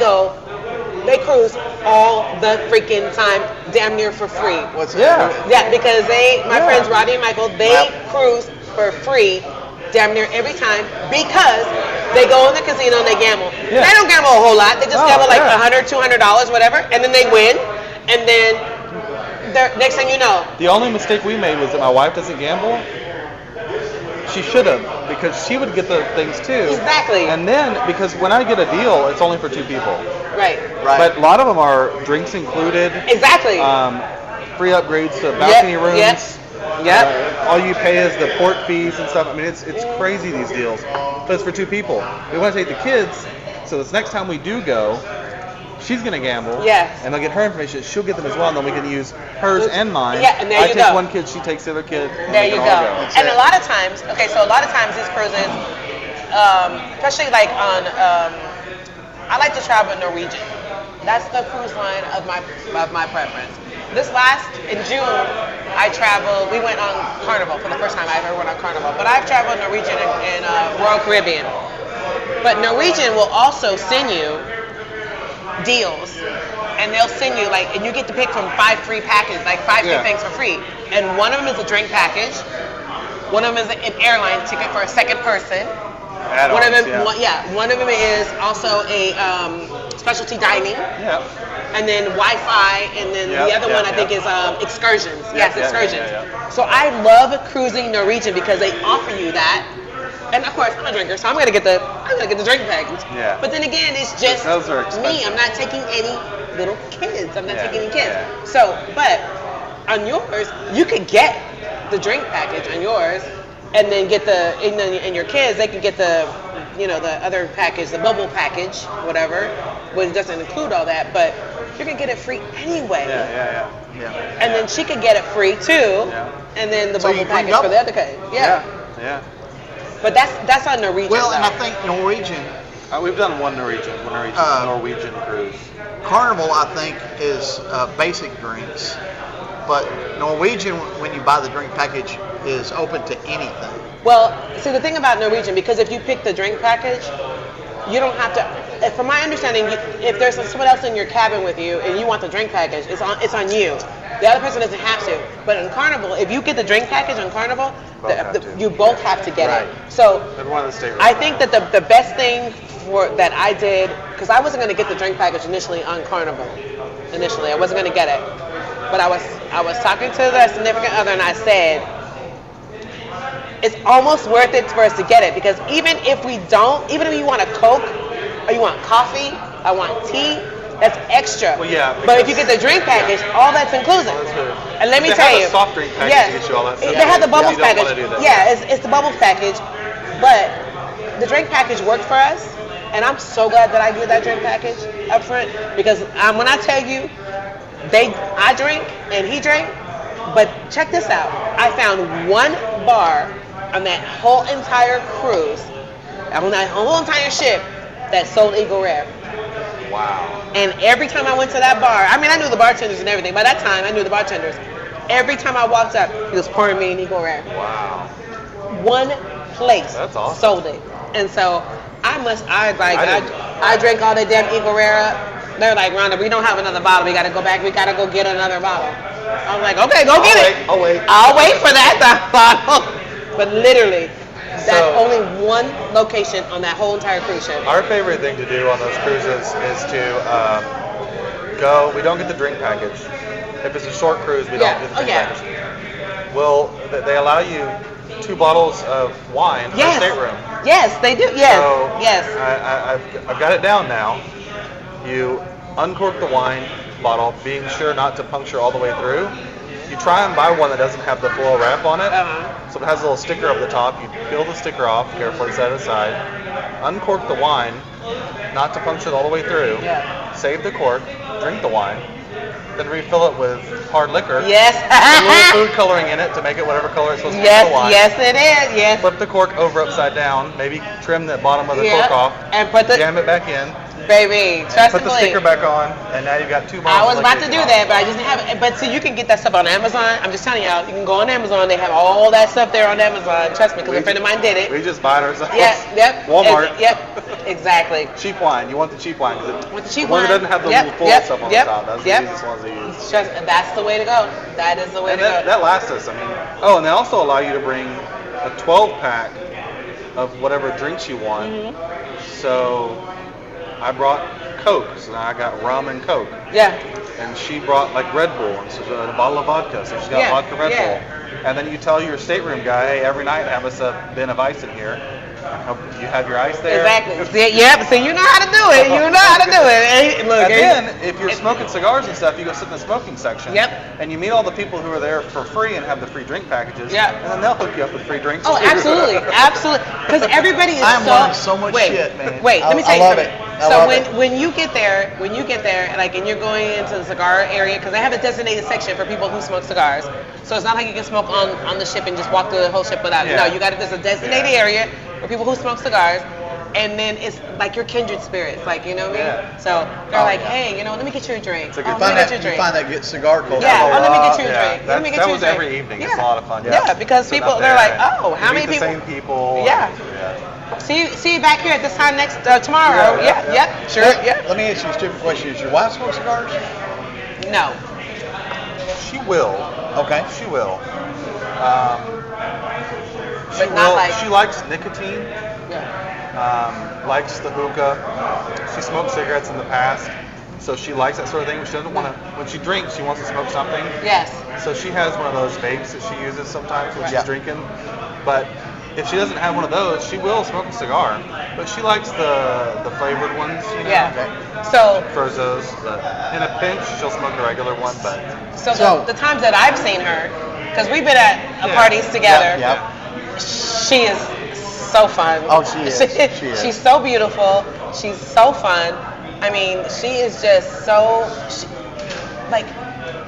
Speaker 3: cruise all the freaking time, damn near for free.
Speaker 2: What's
Speaker 4: Yeah.
Speaker 3: Yeah, because my
Speaker 4: Yeah.
Speaker 3: friends Roddy and Michael, they
Speaker 2: Yep.
Speaker 3: cruise for free damn near every time because they go in the casino and they gamble.
Speaker 4: Yeah.
Speaker 3: They don't gamble a whole lot. They just
Speaker 4: Oh,
Speaker 3: gamble like
Speaker 4: yeah.
Speaker 3: $100, $200, whatever, and then they win. And then next thing you know,
Speaker 4: The only mistake we made was that my wife doesn't gamble. She should have, because she would get the things too.
Speaker 3: Exactly.
Speaker 4: And then, because when I get a deal, it's only for two people.
Speaker 3: right?
Speaker 2: Right.
Speaker 4: But a lot of them are drinks included,
Speaker 3: Exactly.
Speaker 4: free upgrades to balcony rooms.
Speaker 3: Yep.
Speaker 4: All you pay is the port fees and stuff. I mean, it's crazy, these deals. But it's for two people. We want to take the kids, so this next time we do go, she's going to gamble.
Speaker 3: Yes.
Speaker 4: And they'll get her information. She'll get them as well, and then we can use hers and mine.
Speaker 3: Yeah, and there
Speaker 4: I
Speaker 3: you
Speaker 4: take
Speaker 3: go.
Speaker 4: one kid, she takes the other kid. and
Speaker 3: There
Speaker 4: we
Speaker 3: you
Speaker 4: can
Speaker 3: go.
Speaker 4: all
Speaker 3: And a lot of times, these cruises, especially like on, I like to travel Norwegian. That's the cruise line of my preference. In June, we went on Carnival for the first time I ever went on Carnival. But I've traveled Norwegian in Royal Caribbean. But Norwegian will also send you deals, and they'll send you and you get to pick from 5 free packages, like 5 free things for free. And one of them is a drink package. One of them is an airline ticket for a second person. One of them, one of them is also a specialty dining.
Speaker 4: Yeah.
Speaker 3: And then Wi-Fi, and then the other one I think is excursions. Yes, excursions. So I love cruising Norwegian because they offer you that. And of course, I'm a drinker, so I'm gonna get the drink package.
Speaker 4: Yeah.
Speaker 3: But then again, it's just
Speaker 4: Those are
Speaker 3: me.
Speaker 4: expensive.
Speaker 3: I'm not taking any little kids. I'm not
Speaker 4: Yeah,
Speaker 3: taking any kids.
Speaker 4: yeah.
Speaker 3: So, but on yours, you could get the drink package on yours, and then get and your kids, they can get the other package, the bubble package, whatever, which doesn't include all that, but you can get it free anyway.
Speaker 4: Yeah.
Speaker 3: And then she could get it free too,
Speaker 4: Yeah.
Speaker 3: and then the
Speaker 2: So
Speaker 3: bubble
Speaker 2: you bring
Speaker 3: package for
Speaker 2: double.
Speaker 3: the other kid. Yeah.
Speaker 4: Yeah.
Speaker 3: But that's on Norwegian.
Speaker 2: Well, and
Speaker 3: though.
Speaker 2: I think Norwegian
Speaker 4: We've done one Norwegian cruise.
Speaker 2: Carnival, I think, is basic drinks, but Norwegian, when you buy the drink package, is open to anything.
Speaker 3: Well, see, the thing about Norwegian, because if you pick the drink package, you don't have to. From my understanding, if there's someone else in your cabin with you and you want the drink package, it's on you. The other person doesn't have to. But in Carnival, if you get the drink package on Carnival, you both have to get it. So I think that the best thing that I did, because I wasn't going to get the drink package initially on Carnival. I wasn't going to get it. But I was talking to the significant other, and I said, it's almost worth it for us to get it, because even if you want a Coke or you want coffee, I want tea, that's extra.
Speaker 4: Well, yeah,
Speaker 3: But if you get the drink package, all that's inclusive.
Speaker 4: That's good.
Speaker 3: And let me
Speaker 4: They
Speaker 3: tell
Speaker 4: have
Speaker 3: you,
Speaker 4: a soft drink package
Speaker 3: yes,
Speaker 4: to get you all that stuff.
Speaker 3: they have the bubbles
Speaker 4: You don't
Speaker 3: package.
Speaker 4: wanna do that.
Speaker 3: Yeah, it's the bubbles package, but the drink package worked for us, and I'm so glad that I did that drink package up front, because when I tell you, I drink and he drank, but check this out. I found one bar on that whole entire cruise, on that whole entire ship, that sold Eagle Rare.
Speaker 4: Wow.
Speaker 3: And every time I went to that bar, I mean, I knew the bartenders and everything. By that time, I knew the bartenders. Every time I walked up, he was pouring me an Eagle Rare.
Speaker 4: Wow.
Speaker 3: One place
Speaker 4: That's awesome.
Speaker 3: sold it. And so I
Speaker 4: didn't.
Speaker 3: drank all the damn Eagle Rare up. They're like, Rhonda, we don't have another bottle. We got to go back. We got to go get another bottle. I'm like, okay, go get it.
Speaker 4: I'll wait.
Speaker 3: I'll wait for that bottle. But literally, that's
Speaker 4: So-
Speaker 3: only one location on that whole entire cruise ship.
Speaker 4: Our favorite thing to do on those cruises is to go. We don't get the drink package. If it's a short cruise, we don't get the drink package. Well, they allow you 2 bottles of wine per
Speaker 3: Yes.
Speaker 4: stateroom.
Speaker 3: Yes, they do. Yes.
Speaker 4: So
Speaker 3: Yes.
Speaker 4: I've got it down now. You uncork the wine bottle, being sure not to puncture all the way through. You try and buy one that doesn't have the foil wrap on it. So it has a little sticker up the top. You peel the sticker off, carefully set it aside. Uncork the wine, not to puncture it all the way through.
Speaker 3: Yeah.
Speaker 4: Save the cork, drink the wine, then refill it with hard liquor.
Speaker 3: Yes.
Speaker 4: With a little food coloring in it to make it whatever color it's supposed to be
Speaker 3: Yes,
Speaker 4: for the wine.
Speaker 3: yes it is. Yes.
Speaker 4: Flip the cork over upside down, maybe trim the bottom of the
Speaker 3: Yeah.
Speaker 4: cork off,
Speaker 3: And put the
Speaker 4: jam it back in,
Speaker 3: baby, trust
Speaker 4: put the sticker back on, and now you've got 2 bottles.
Speaker 3: I was
Speaker 4: of
Speaker 3: about
Speaker 4: liquor
Speaker 3: to
Speaker 4: in
Speaker 3: do
Speaker 4: your
Speaker 3: that, but I just didn't have it. But see, you can get that stuff on Amazon. I'm just telling y'all, you can go on Amazon. They have all that stuff there on Amazon. Trust me, because a friend of mine did it.
Speaker 4: We just buy it ourselves.
Speaker 3: Yeah, yep.
Speaker 4: Walmart.
Speaker 3: Yep, exactly.
Speaker 4: Cheap wine. You want the cheap wine because
Speaker 3: With the cheap
Speaker 4: one
Speaker 3: wine.
Speaker 4: that doesn't have the
Speaker 3: Yep,
Speaker 4: little full
Speaker 3: yep,
Speaker 4: stuff on
Speaker 3: yep,
Speaker 4: the top. That's
Speaker 3: yep.
Speaker 4: the easiest ones to use.
Speaker 3: Trust, that's the way to go. That is the way
Speaker 4: And
Speaker 3: to go.
Speaker 4: that lasts us. I mean, and they also allow you to bring a 12-pack of whatever drinks you want.
Speaker 3: Mm-hmm.
Speaker 4: So I brought Coke, so now I got rum and Coke.
Speaker 3: Yeah.
Speaker 4: And she brought like Red Bull, and so a bottle of vodka, so she's got
Speaker 3: Yeah,
Speaker 4: vodka Red
Speaker 3: yeah.
Speaker 4: Bull. And then you tell your stateroom guy, hey, every night have us a bin of ice in here. I hope you have your ice there.
Speaker 3: Exactly. See, yep. So you know how to do it. You know how to do it. Hey, look.
Speaker 4: And then, if you're smoking cigars and stuff, you go sit in the smoking section.
Speaker 3: Yep.
Speaker 4: And you meet all the people who are there for free and have the free drink packages.
Speaker 3: Yep.
Speaker 4: And then they'll hook you up with free drinks.
Speaker 3: Oh,
Speaker 4: too.
Speaker 3: absolutely, absolutely. Because everybody is
Speaker 2: I'm
Speaker 3: so.
Speaker 2: learning so much
Speaker 3: wait,
Speaker 2: shit, man.
Speaker 3: Wait, let me tell
Speaker 2: I
Speaker 3: you
Speaker 2: love
Speaker 3: something.
Speaker 2: it. I
Speaker 3: So
Speaker 2: love
Speaker 3: when
Speaker 2: it.
Speaker 3: when you get there, like, and you're going into the cigar area, because they have a designated section for people who smoke cigars. So it's not like you can smoke on the ship and just walk through the whole ship without.
Speaker 4: Yeah.
Speaker 3: No, there's a designated area for people who smoke cigars. And then it's like your kindred spirits, like, you know what I mean?
Speaker 4: Yeah.
Speaker 3: So they're
Speaker 2: Oh,
Speaker 3: like,
Speaker 2: yeah.
Speaker 3: hey, let me get you a drink.
Speaker 4: It's a
Speaker 3: Oh,
Speaker 4: good
Speaker 3: let me
Speaker 2: You
Speaker 3: get you a drink.
Speaker 2: find that good cigar culture.
Speaker 3: Yeah, let me get you a
Speaker 4: Yeah,
Speaker 3: drink. Let me get
Speaker 4: that
Speaker 3: you a
Speaker 4: was
Speaker 3: drink.
Speaker 4: every evening.
Speaker 3: Yeah.
Speaker 4: It's a lot of fun.
Speaker 3: Yeah, because
Speaker 4: Sitting
Speaker 3: people,
Speaker 4: up
Speaker 3: they're
Speaker 4: there
Speaker 3: like,
Speaker 4: and
Speaker 3: oh,
Speaker 4: you
Speaker 3: how
Speaker 4: meet
Speaker 3: many
Speaker 4: the
Speaker 3: people?
Speaker 4: same people.
Speaker 3: Yeah. See you back here at this time tomorrow.
Speaker 4: Yeah,
Speaker 3: Yeah,
Speaker 4: yeah.
Speaker 3: sure. Yeah.
Speaker 2: Let me ask you a stupid question. Does your wife smoke cigars?
Speaker 3: No.
Speaker 4: She will.
Speaker 2: Okay.
Speaker 4: She will.
Speaker 3: But not like-
Speaker 4: She likes nicotine.
Speaker 3: Yeah.
Speaker 4: Likes the hookah. She smoked cigarettes in the past, so she likes that sort of thing. But she doesn't want to. When she drinks, she wants to smoke something.
Speaker 3: Yes.
Speaker 4: So she has one of those vapes that she uses sometimes when
Speaker 2: Yeah.
Speaker 4: she's drinking. But if she doesn't have one of those, she will smoke a cigar. But she likes the flavored ones, you know.
Speaker 3: Yeah.
Speaker 2: Okay.
Speaker 3: So
Speaker 4: Furzos. In a pinch, she'll smoke a regular one, but
Speaker 3: So the times that I've seen her, because we've been at
Speaker 4: Yeah.
Speaker 3: parties together,
Speaker 2: Yep.
Speaker 3: she is so fun.
Speaker 2: Oh, she is. She is.
Speaker 3: She's so beautiful. She's so fun. I mean, she is just so,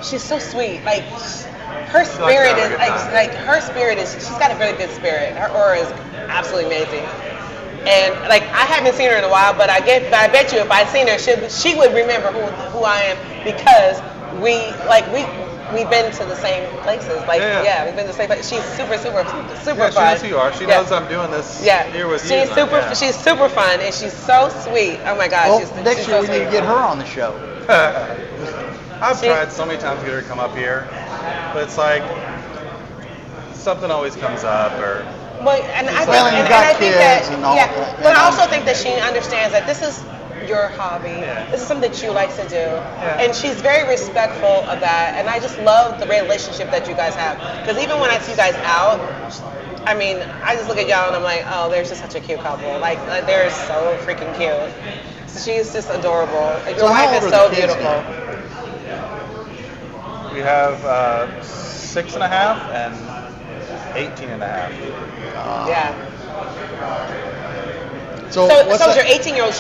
Speaker 3: she's so sweet. Like, her spirit
Speaker 4: to have
Speaker 3: is,
Speaker 4: a good time.
Speaker 3: like, her spirit is, she's got a very good spirit. Her aura is absolutely amazing. And, like, I haven't seen her in a while, but I bet you if I'd seen her, she would remember who I am, because we've been to the same places. Like,
Speaker 4: Yeah.
Speaker 3: we've been to the same place. She's super
Speaker 4: yeah,
Speaker 3: fun.
Speaker 4: she knows who you are. She
Speaker 3: Yeah.
Speaker 4: knows I'm doing this
Speaker 3: Yeah,
Speaker 4: here with
Speaker 3: she's
Speaker 4: you.
Speaker 3: super.
Speaker 4: Yeah.
Speaker 3: She's super fun, and she's so sweet. Oh my gosh,
Speaker 2: Well,
Speaker 3: she's
Speaker 2: next
Speaker 3: she's
Speaker 2: year
Speaker 3: so
Speaker 2: we
Speaker 3: sweet.
Speaker 2: need to get her on the show.
Speaker 4: I've
Speaker 3: See?
Speaker 4: tried so many times to get her to come up here, but it's like something always comes up, or
Speaker 3: Well, and I
Speaker 4: Well,
Speaker 3: think,
Speaker 4: you
Speaker 3: and
Speaker 2: got
Speaker 3: I think
Speaker 2: kids
Speaker 3: that,
Speaker 2: and all
Speaker 3: yeah.
Speaker 2: that,
Speaker 3: But
Speaker 2: you
Speaker 3: I
Speaker 2: know.
Speaker 3: also think that she understands that this your hobby.
Speaker 4: Yeah.
Speaker 3: This is something that you like to do. And she's very respectful of that. And I just love the relationship that you guys have. Because even when I see you guys out, I mean, I just look at y'all and I'm like, oh, they're just such a cute couple. Like they're so freaking cute. She's just adorable. Like, your
Speaker 2: So how
Speaker 3: wife
Speaker 2: old
Speaker 3: is
Speaker 2: are
Speaker 3: so
Speaker 2: the kids
Speaker 3: beautiful.
Speaker 2: now?
Speaker 4: We have 6.5 and 18.5.
Speaker 3: Yeah.
Speaker 2: So,
Speaker 3: So,
Speaker 2: what's
Speaker 3: so is
Speaker 2: that?
Speaker 3: your 18-year-old?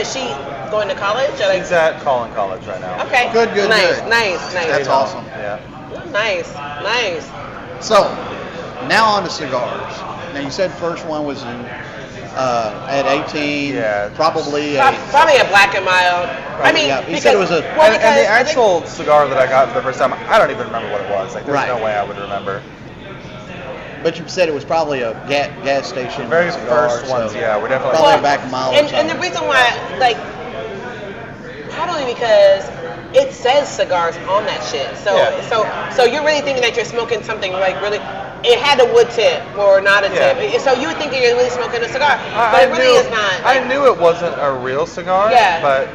Speaker 3: Is she going to college? Or like,
Speaker 4: She's at Collin College right now.
Speaker 3: okay.
Speaker 2: Good, good,
Speaker 3: Nice,
Speaker 2: good.
Speaker 3: nice, nice.
Speaker 2: That's awesome.
Speaker 4: Yeah.
Speaker 3: Nice, nice.
Speaker 2: So, now on to cigars. Now you said first one was at 18.
Speaker 4: Yeah.
Speaker 2: Probably
Speaker 3: Probably a black and mild. I mean,
Speaker 2: yeah. He
Speaker 3: because,
Speaker 2: said it was a-
Speaker 3: well,
Speaker 4: And the
Speaker 3: because I think-
Speaker 4: actual cigar that I got for the first time, I don't even remember what it was. Like, there's
Speaker 2: Right.
Speaker 4: no way I would remember.
Speaker 2: But you said it was probably a gas station.
Speaker 4: The very
Speaker 2: cigar,
Speaker 4: first ones,
Speaker 2: so
Speaker 4: yeah, we're definitely.
Speaker 2: Probably back a mile or
Speaker 3: and
Speaker 2: something.
Speaker 3: the reason why, like, probably because it says cigars on that shit. So,
Speaker 4: Yeah.
Speaker 3: so you're really thinking that you're smoking something like really. It had a wood tip or not a
Speaker 4: Yeah.
Speaker 3: tip. So you would think that you're really smoking a cigar, but
Speaker 4: I
Speaker 3: it really
Speaker 4: knew,
Speaker 3: is not.
Speaker 4: I
Speaker 3: Like,
Speaker 4: knew it wasn't a real cigar,
Speaker 3: Yeah.
Speaker 4: but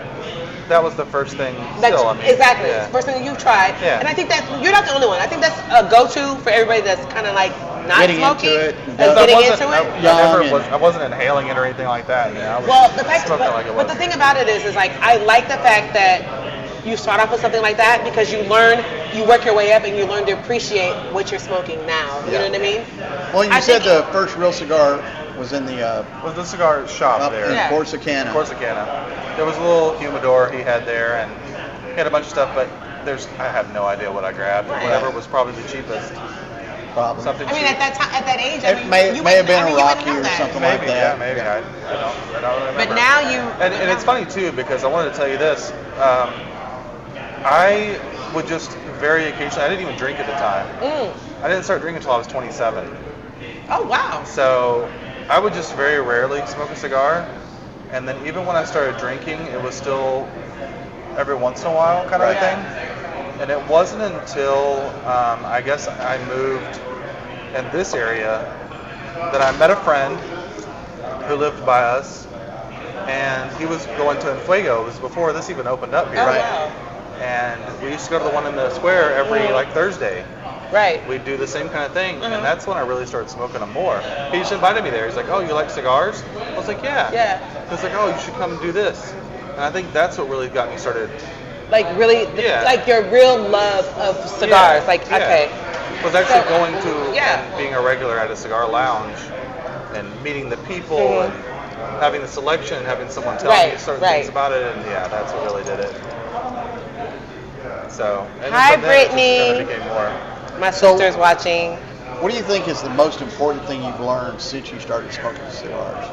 Speaker 4: that was the first thing.
Speaker 3: That's
Speaker 4: Still, I mean,
Speaker 3: exactly.
Speaker 4: yeah.
Speaker 3: It's the first thing you tried.
Speaker 4: Yeah.
Speaker 3: And I think that you're not the only one. I think that's a go-to for everybody that's kind of like not
Speaker 2: Getting
Speaker 3: smoking
Speaker 2: into it.
Speaker 3: and
Speaker 2: Because
Speaker 3: getting
Speaker 4: wasn't,
Speaker 3: into it.
Speaker 4: I wasn't inhaling it or anything like that. I was
Speaker 3: Well, the fact,
Speaker 4: smoking
Speaker 3: but,
Speaker 4: like it
Speaker 3: but
Speaker 4: was.
Speaker 3: the thing about it is like I like the fact that you start off with something like that because you work your way up and you learn to appreciate what you're smoking now. You know what I mean?
Speaker 2: Well, you
Speaker 3: I
Speaker 2: said
Speaker 3: think-
Speaker 2: the first real cigar was in the
Speaker 4: was the cigar shop
Speaker 2: up
Speaker 4: there.
Speaker 2: in
Speaker 3: Yeah.
Speaker 2: Corsicana.
Speaker 4: Corsicana. There was a little humidor he had there, and he had a bunch of stuff, but I have no idea what I grabbed.
Speaker 3: Right.
Speaker 4: Whatever was probably the cheapest.
Speaker 2: Probably.
Speaker 4: Something
Speaker 3: I mean,
Speaker 4: cheap.
Speaker 3: at that time, at that age, I
Speaker 2: It
Speaker 3: mean,
Speaker 2: may
Speaker 3: you
Speaker 2: have been
Speaker 3: wouldn't- I
Speaker 2: a
Speaker 3: mean, you wouldn't
Speaker 2: Rocky
Speaker 3: know
Speaker 2: or
Speaker 3: that.
Speaker 2: something
Speaker 4: Maybe,
Speaker 2: like that.
Speaker 4: yeah, maybe. I don't remember.
Speaker 3: But now you.
Speaker 4: And it's funny too because I wanted to tell you this. I would just very occasionally. I didn't even drink at the time. I didn't start drinking until I was 27.
Speaker 3: Oh wow.
Speaker 4: So I would just very rarely smoke a cigar, and then even when I started drinking, it was still every once in a while kind of a thing. And it wasn't until I guess I moved in this area that I met a friend who lived by us, and he was going to Enfuego. It was before this even opened up here.
Speaker 3: Oh wow.
Speaker 4: And we used to go to the one in the square every like Thursday.
Speaker 3: Right.
Speaker 4: We'd do the same kind of thing, and that's when I really started smoking them more. He just invited me there. He's like, "Oh, you like cigars?" I was like, "Yeah."
Speaker 3: Yeah.
Speaker 4: He's like, "Oh, you should come do this." And I think that's what really got me started.
Speaker 3: Like really,
Speaker 4: Yeah.
Speaker 3: like your real love of cigars.
Speaker 4: Yeah,
Speaker 3: Like
Speaker 4: yeah.
Speaker 3: okay.
Speaker 4: Was actually
Speaker 3: So-
Speaker 4: going to
Speaker 3: Yeah.
Speaker 4: and being a regular at a cigar lounge and meeting the people and having the selection and having someone tell me certain things about it, and yeah, that's what really did it. So. And
Speaker 3: Hi,
Speaker 4: from there, it just
Speaker 3: Brittany.
Speaker 4: kinda became more.
Speaker 3: My
Speaker 2: So-
Speaker 3: sister's watching.
Speaker 2: What do you think is the most important thing you've learned since you started smoking cigars?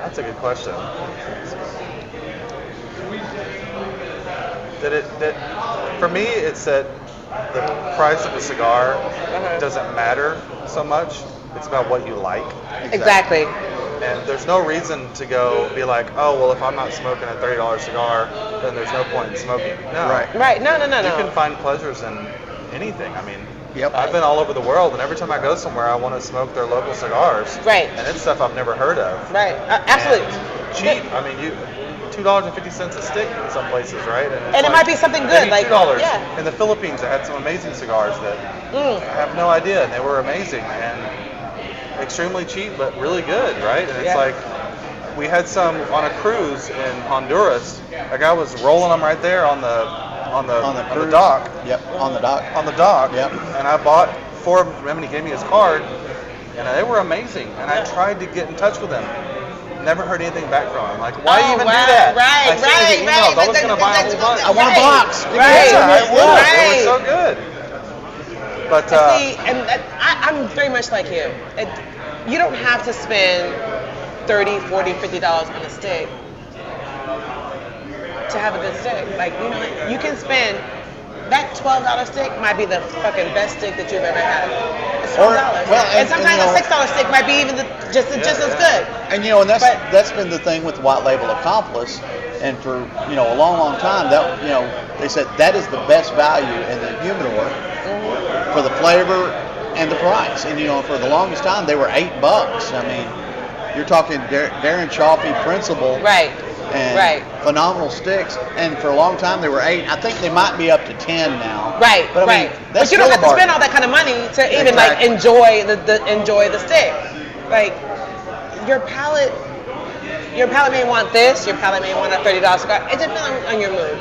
Speaker 4: That's a good question. For me, it's that the price of a cigar doesn't matter so much. It's about what you like.
Speaker 3: Exactly.
Speaker 4: And there's no reason to go be like, oh, well, if I'm not smoking a $30 cigar, then there's no point in smoking. No.
Speaker 2: Right.
Speaker 3: Right. No.
Speaker 4: You can find pleasures in anything. I mean,
Speaker 2: Yep.
Speaker 4: I've been all over the world, and every time I go somewhere, I want to smoke their local cigars.
Speaker 3: Right.
Speaker 4: And it's stuff I've never heard of.
Speaker 3: Right. Absolutely.
Speaker 4: And cheap. I mean, $2.50 a stick in some places, right?
Speaker 3: And it might be something good,
Speaker 4: maybe
Speaker 3: like
Speaker 4: $2.
Speaker 3: yeah.
Speaker 4: In the Philippines, I had some amazing cigars that I have no idea, and they were amazing and extremely cheap, but really good, right? And it's
Speaker 3: Yeah.
Speaker 4: like we had some on a cruise in Honduras. A guy was rolling them right there on the
Speaker 2: cruise.
Speaker 4: dock.
Speaker 2: Yep. On the dock.
Speaker 4: On the dock.
Speaker 2: Yep.
Speaker 4: And I bought 4 of them, and he gave me his card, and they were amazing. And I tried to get in touch with him. Never heard anything back from him. Like, why even do that?
Speaker 3: Right,
Speaker 4: I sent him the emails. I was going to buy a whole bunch.
Speaker 2: I want a box.
Speaker 3: Right.
Speaker 2: Yeah,
Speaker 4: I would.
Speaker 3: Right.
Speaker 4: They were so good. But
Speaker 3: See, and I'm very much like you. You don't have to spend $30, $40, $50 on a stick to have a good stick. Like, you know, you can spend that $12 stick might be the fucking best stick that you've ever had. It's $12. And sometimes a $6 stick might be even just as good.
Speaker 2: And you know, and
Speaker 3: But-
Speaker 2: that's been the thing with White Label Accomplice, and for a long time that they said that is the best value in the humidor for the flavor and the price. And for the longest time they were $8. I mean, you're talking Darren Chaffee principle.
Speaker 3: Right.
Speaker 2: And phenomenal sticks. And for a long time they were 8. I think they might be up to 10 now.
Speaker 3: Right.
Speaker 2: But I mean, that's
Speaker 3: but you don't
Speaker 2: still
Speaker 3: have to spend all that kind of money to even like enjoy the stick. Like your palate may want this. Your palate may want a $30 cigar. It depends on your mood.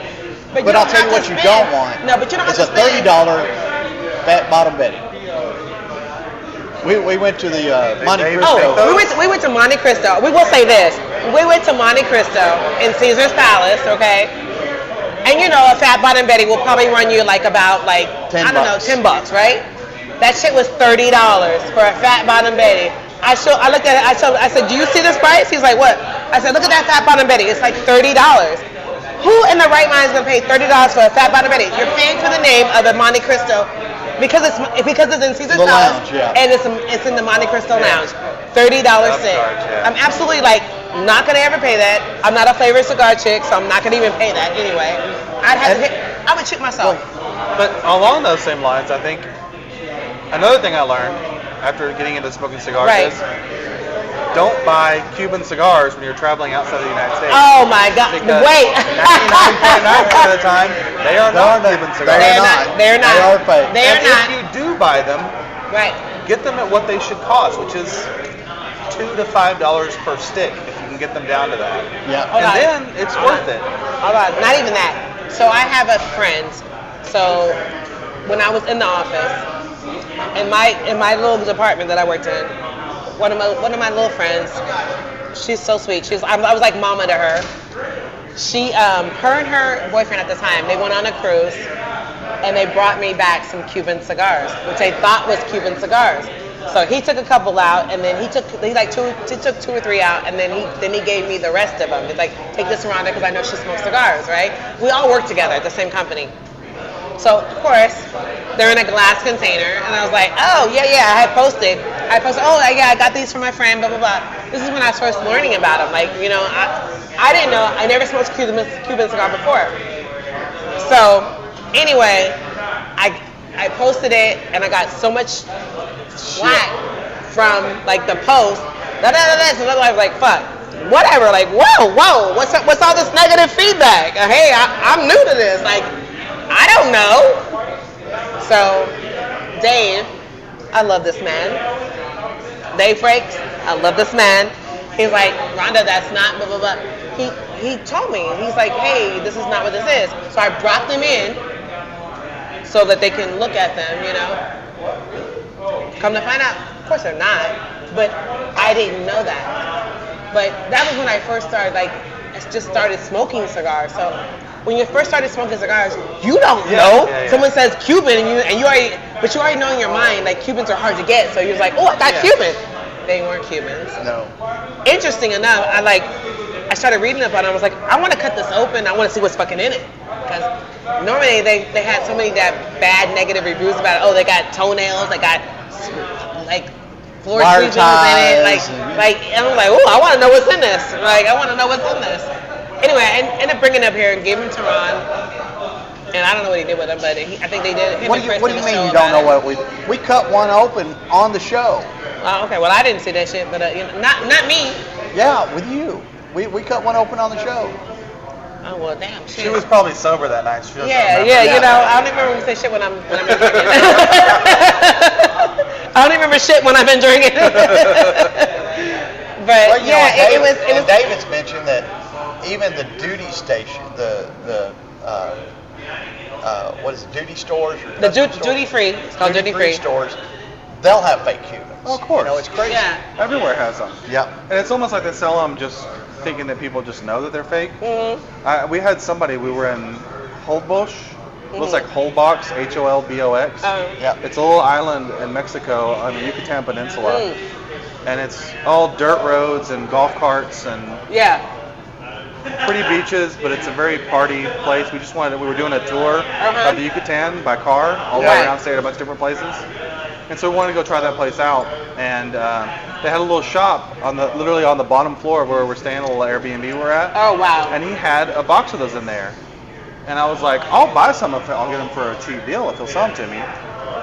Speaker 3: But
Speaker 2: I'll tell you what you don't want.
Speaker 3: No, but you don't have
Speaker 2: to spend. It's a $30 Fat Bottom Betty. We went to the Monte Cristo.
Speaker 3: Oh, we went to Monte Cristo. We will say this. We went to Monte Cristo in Caesar's Palace, okay? And a Fat Bottom Betty will probably run you like about $10, right? That shit was $30 for a Fat Bottom Betty. I looked at it. I said, do you see this price? He's like, what? I said, look at that Fat Bottom Betty. It's like $30. Who in the right mind is gonna pay $30 for a Fat Bottom Betty? You're paying for the name of the Monte Cristo because it's in Caesar's Palace and it's in the Monte Cristo Lounge. $30 stick. I'm absolutely not gonna ever pay that. I'm not a flavored cigar chick, so I'm not gonna even pay that anyway. I would chick myself.
Speaker 4: But along those same lines, I think another thing I learned after getting into smoking cigars is don't buy Cuban cigars when you're traveling outside the United States.
Speaker 3: Oh my God! Wait.
Speaker 4: 99.9% of the time, they are not Cuban cigars.
Speaker 3: They're not.
Speaker 2: They are fake.
Speaker 3: They are not.
Speaker 4: If you do buy them,
Speaker 3: get
Speaker 4: them at what they should cost, which is $2 to $5 per stick if you can get them down to that.
Speaker 2: Yeah.
Speaker 4: Then it's worth it.
Speaker 3: Hold on, not even that. So I have a friend. So when I was in the office, in my little department that I worked in, one of my little friends, she's so sweet. I was like mama to her. She, her and her boyfriend at the time, they went on a cruise, and they brought me back some Cuban cigars, which they thought was Cuban cigars. So he took a couple out, and then he took 2 or 3 out, and then he gave me the rest of them. He's like, take this Rhonda, because I know she smokes cigars, right? We all work together at the same company. So of course, they're in a glass container, and I was like, oh yeah, I posted, oh yeah, I got these from my friend, blah blah blah. This is when I was first learning about them. I didn't know, I never smoked Cuban cigar before. So anyway, I posted it, and I got so much slack from the post. So I was like, fuck, whatever. Whoa, what's all this negative feedback? Hey, I'm new to this. I don't know. So, Dave, I love this man. Dave Frakes, I love this man. He's like, Rhonda, that's not blah, blah, blah. He told me, he's like, hey, this is not what this is. So I brought them in so that they can look at them, Come to find out, of course they're not, but I didn't know that. But that was when I first started, just started smoking cigars. So when you first started smoking cigars, you don't know. Yeah. Someone says Cuban, and you already know in your mind Cubans are hard to get. So you're like, oh, I got Cuban. They weren't Cubans.
Speaker 2: No.
Speaker 3: Interesting enough, I started reading up on it. I was like, I want to cut this open. I want to see what's fucking in it, because normally they had so many bad negative reviews about it. Oh, they got toenails. They got floor sweepings in it. And I'm like, oh, I want to know what's in this. I want to know what's in this. Anyway, I ended up bringing it up here and gave him to Ron, and I don't know what he did with him, but I think they did.
Speaker 2: What do you mean you don't know what we cut one open on the show?
Speaker 3: Oh, okay. Well, I didn't see that shit, but not me.
Speaker 2: Yeah, with you. We cut one open on the show.
Speaker 3: Oh well, damn. Shit.
Speaker 4: She was probably sober that night.
Speaker 3: Yeah. I don't even remember say shit when I've been drinking. I don't even remember shit when I've been drinking. But it was.
Speaker 2: David's mentioned that even the duty station, what is it, duty stores?
Speaker 3: The duty free. It's called duty free
Speaker 2: stores. They'll have fake Cubans.
Speaker 4: Oh, of course.
Speaker 2: It's crazy.
Speaker 3: Yeah.
Speaker 4: Everywhere has them.
Speaker 2: Yep.
Speaker 4: And it's almost like they sell them just thinking that people just know that they're fake.
Speaker 3: Mm-hmm.
Speaker 4: We had somebody, we were in Holbox. It looks like Holbox, Holbox.
Speaker 2: Yep.
Speaker 4: It's a little island in Mexico on the Yucatan Peninsula. And it's all dirt roads and golf carts and pretty beaches, but it's a very party place. We were doing a tour of the Yucatan by car, all the way around, stayed at a bunch of different places. And so we wanted to go try that place out. And they had a little shop literally on the bottom floor of where we're staying, a little Airbnb we're at.
Speaker 3: Oh, wow.
Speaker 4: And he had a box of those in there. And I was like, I'll buy some if I'll get them for a cheap deal if he'll sell them to me.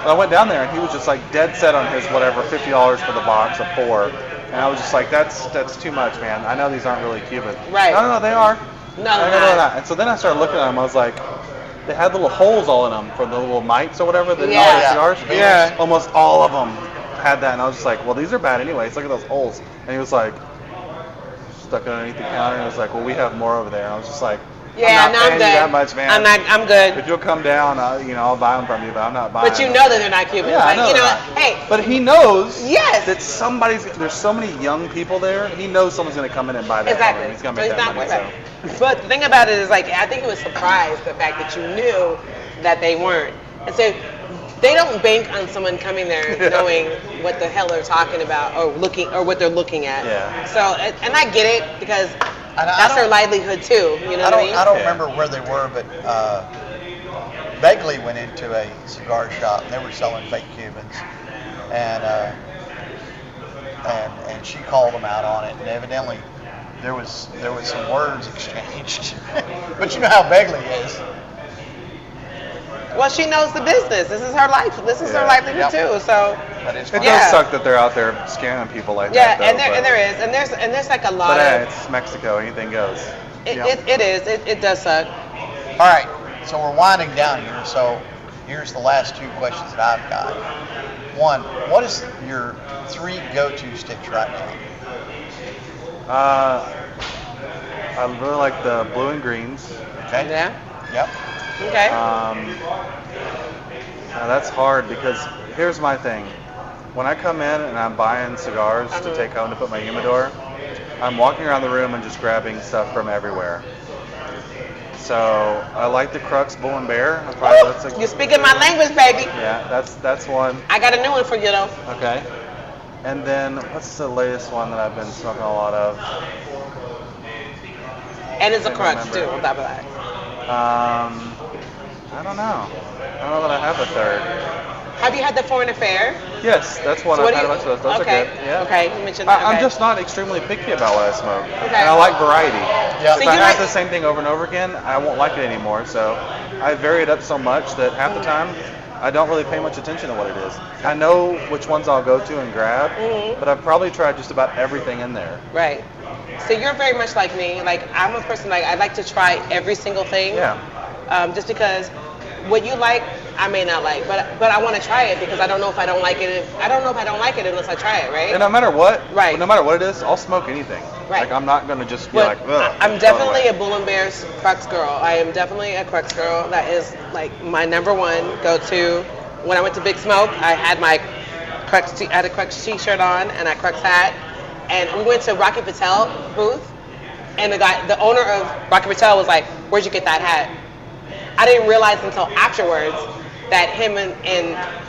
Speaker 4: But I went down there and he was just like dead set on his whatever $50 for the box of 4, and I was just like, that's too much, man. I know these aren't really Cuban.
Speaker 3: Right.
Speaker 4: No, they are.
Speaker 3: No,
Speaker 4: they're not. And so then I started looking at them. I was like, they had little holes all in them for the little mites or whatever. The cigars.
Speaker 2: Yeah.
Speaker 4: Almost all of them had that, and I was just like, well, these are bad anyways. Look at those holes. And he was like, stuck it underneath the counter, and he was like, well, we have more over there. And I was just like,
Speaker 3: Yeah,
Speaker 4: I'm not paying you that much, man.
Speaker 3: I'm good.
Speaker 4: If you'll come down, I'll buy them from you, but I'm not buying.
Speaker 3: But you know that they're not Cuban.
Speaker 4: Yeah, I
Speaker 3: Like,
Speaker 4: know
Speaker 3: you know,
Speaker 4: that.
Speaker 3: hey.
Speaker 4: But he knows
Speaker 3: Yes.
Speaker 4: that there's so many young people there. He knows someone's going to come in and buy that.
Speaker 3: Exactly.
Speaker 4: From him. He's going to
Speaker 3: So
Speaker 4: make
Speaker 3: he's
Speaker 4: that
Speaker 3: not
Speaker 4: money.
Speaker 3: worth it. But the thing about it is, like, I think he was surprised the fact that you knew that they weren't. And so they don't bank on someone coming there knowing what the hell they're talking about or what they're looking at.
Speaker 2: Yeah.
Speaker 3: So, and I get it because
Speaker 2: I
Speaker 3: that's their
Speaker 2: don't-
Speaker 3: livelihood too. You know what I mean?
Speaker 2: I don't remember where they were, but Begley went into a cigar shop and they were selling fake Cubans, and she called them out on it, and evidently there was some words exchanged. But you know how Begley is.
Speaker 3: Well, she knows the business. This is her life. This is her livelihood too. So.
Speaker 2: But it's
Speaker 4: It
Speaker 2: fine.
Speaker 4: does suck that they're out there scamming people like
Speaker 3: Yeah,
Speaker 4: that. Though,
Speaker 3: and there's like a lot
Speaker 4: But
Speaker 3: of.
Speaker 4: it's Mexico. Anything goes.
Speaker 3: It does suck.
Speaker 2: All right, so we're winding down here. So here's the last 2 questions that I've got. One, what is your 3 go-to sticks right now?
Speaker 4: I really like the blue and greens.
Speaker 2: Okay.
Speaker 3: Yeah.
Speaker 2: Yep.
Speaker 3: Okay.
Speaker 4: Now that's hard because here's my thing. When I come in and I'm buying cigars to take home to put in my humidor, I'm walking around the room and just grabbing stuff from everywhere. So I like the Crux Bull and Bear.
Speaker 3: You're speaking my language, baby.
Speaker 4: Yeah, that's one.
Speaker 3: I got a new one for you though.
Speaker 4: Okay. And then what's the latest one that I've been smoking a lot of?
Speaker 3: And it's a
Speaker 4: I
Speaker 3: crux
Speaker 4: remember.
Speaker 3: too on top of that.
Speaker 4: I don't know. I don't know that I have a third.
Speaker 3: Have you had the Foreign Affair?
Speaker 4: Yes, that's one
Speaker 3: So
Speaker 4: I've
Speaker 3: what
Speaker 4: had
Speaker 3: do
Speaker 4: a bunch of those. Those
Speaker 3: okay.
Speaker 4: are good. Yeah.
Speaker 3: Okay, you mentioned that.
Speaker 4: I'm
Speaker 3: okay.
Speaker 4: just not extremely picky about what I smoke.
Speaker 3: Okay.
Speaker 4: And I like variety.
Speaker 2: Yeah.
Speaker 4: If
Speaker 3: So
Speaker 4: I
Speaker 3: you
Speaker 4: have
Speaker 3: like-
Speaker 4: the same thing over and over again, I won't like it anymore. So I vary it up so much that half the time I don't really pay much attention to what it is. I know which ones I'll go to and grab, but I've probably tried just about everything in there.
Speaker 3: Right. So you're very much like me. Like I'm a person like I like to try every single thing.
Speaker 4: Yeah.
Speaker 3: Just because what you like, I may not like, but I want to try it because I don't know if I don't like it. I don't know if I don't like it unless I try it, right?
Speaker 4: And no matter what,
Speaker 3: Right.
Speaker 4: no matter what it is, I'll smoke anything.
Speaker 3: Right.
Speaker 4: Like I'm not gonna just be
Speaker 3: But
Speaker 4: like, ugh.
Speaker 3: I'm definitely a Bull and Bear's Crux girl. I am definitely a Crux girl. That is like my number one go-to. When I went to Big Smoke, I had my Crux. I had a Crux T-shirt on and a Crux hat, and we went to Rocky Patel booth, and the owner of Rocky Patel was like, "Where'd you get that hat?" I didn't realize until afterwards that him and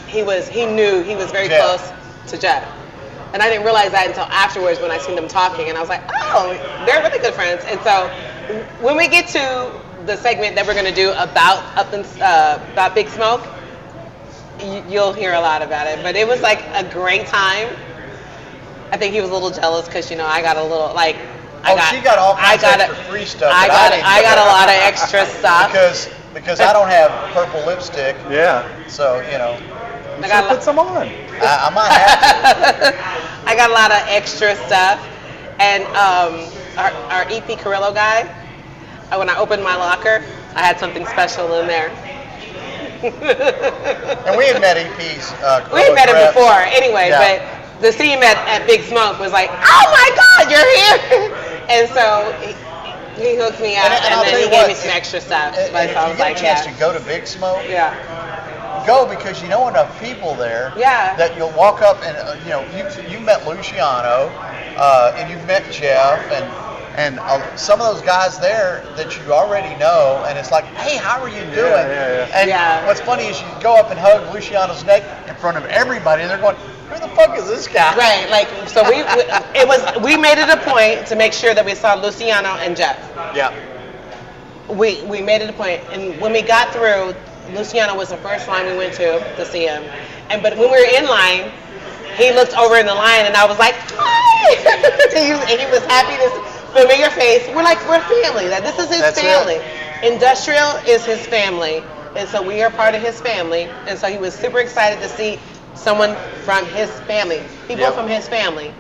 Speaker 3: he knew he was very
Speaker 2: Jeff.
Speaker 3: close to Jeff. And I didn't realize that until afterwards when I seen them talking, and I was like, oh, they're really good friends. And so when we get to the segment that we're gonna do about about Big Smoke, you'll hear a lot about it. But it was like a great time. I think he was a little jealous because I got a little like.
Speaker 2: She got all kinds of extra free stuff.
Speaker 3: I
Speaker 2: that didn't
Speaker 3: got
Speaker 2: get.
Speaker 3: a lot of extra stuff.
Speaker 2: because I don't have purple lipstick,
Speaker 4: Yeah.
Speaker 2: so
Speaker 4: You
Speaker 3: I
Speaker 4: should
Speaker 3: got
Speaker 4: put some on.
Speaker 2: I might have to.
Speaker 3: I got a lot of extra stuff, and our EP Carrillo guy. When I opened my locker, I had something special in there.
Speaker 2: And we had met EP's.
Speaker 3: We had met him
Speaker 2: reps.
Speaker 3: before, anyway.
Speaker 2: Yeah.
Speaker 3: But to see him at Big Smoke was like, oh my God, you're here! And so he hooked me up,
Speaker 2: And I'll
Speaker 3: and
Speaker 2: tell
Speaker 3: then he
Speaker 2: you
Speaker 3: gave
Speaker 2: what,
Speaker 3: me some extra stuff.
Speaker 2: And
Speaker 3: So
Speaker 2: if
Speaker 3: I
Speaker 2: you
Speaker 3: was
Speaker 2: get
Speaker 3: like,
Speaker 2: a chance
Speaker 3: yeah,
Speaker 2: to go to Big Smoke,
Speaker 3: yeah.
Speaker 2: go because you know enough people there
Speaker 3: Yeah.
Speaker 2: that you'll walk up and you met Luciano and you've met Jeff and some of those guys there that you already know, and it's like, hey, how are you doing?
Speaker 4: yeah.
Speaker 2: And
Speaker 3: Yeah.
Speaker 2: what's funny is you go up and hug Luciano's neck in front of everybody, and they're going, who the fuck is this guy?
Speaker 3: Right, like so we made it a point to make sure that we saw Luciano and Jeff.
Speaker 2: Yeah.
Speaker 3: We made it a point, and when we got through, Luciano was the first line we went to see him. But when we were in line, he looked over in the line, and I was like, hi! and he was happy to familiar face. We're family. That this is his
Speaker 2: That's
Speaker 3: family.
Speaker 2: it.
Speaker 3: Industrial is his family. and so we are part of his family, and so he was super excited to see someone from his family, people
Speaker 2: Yep.
Speaker 3: from his family.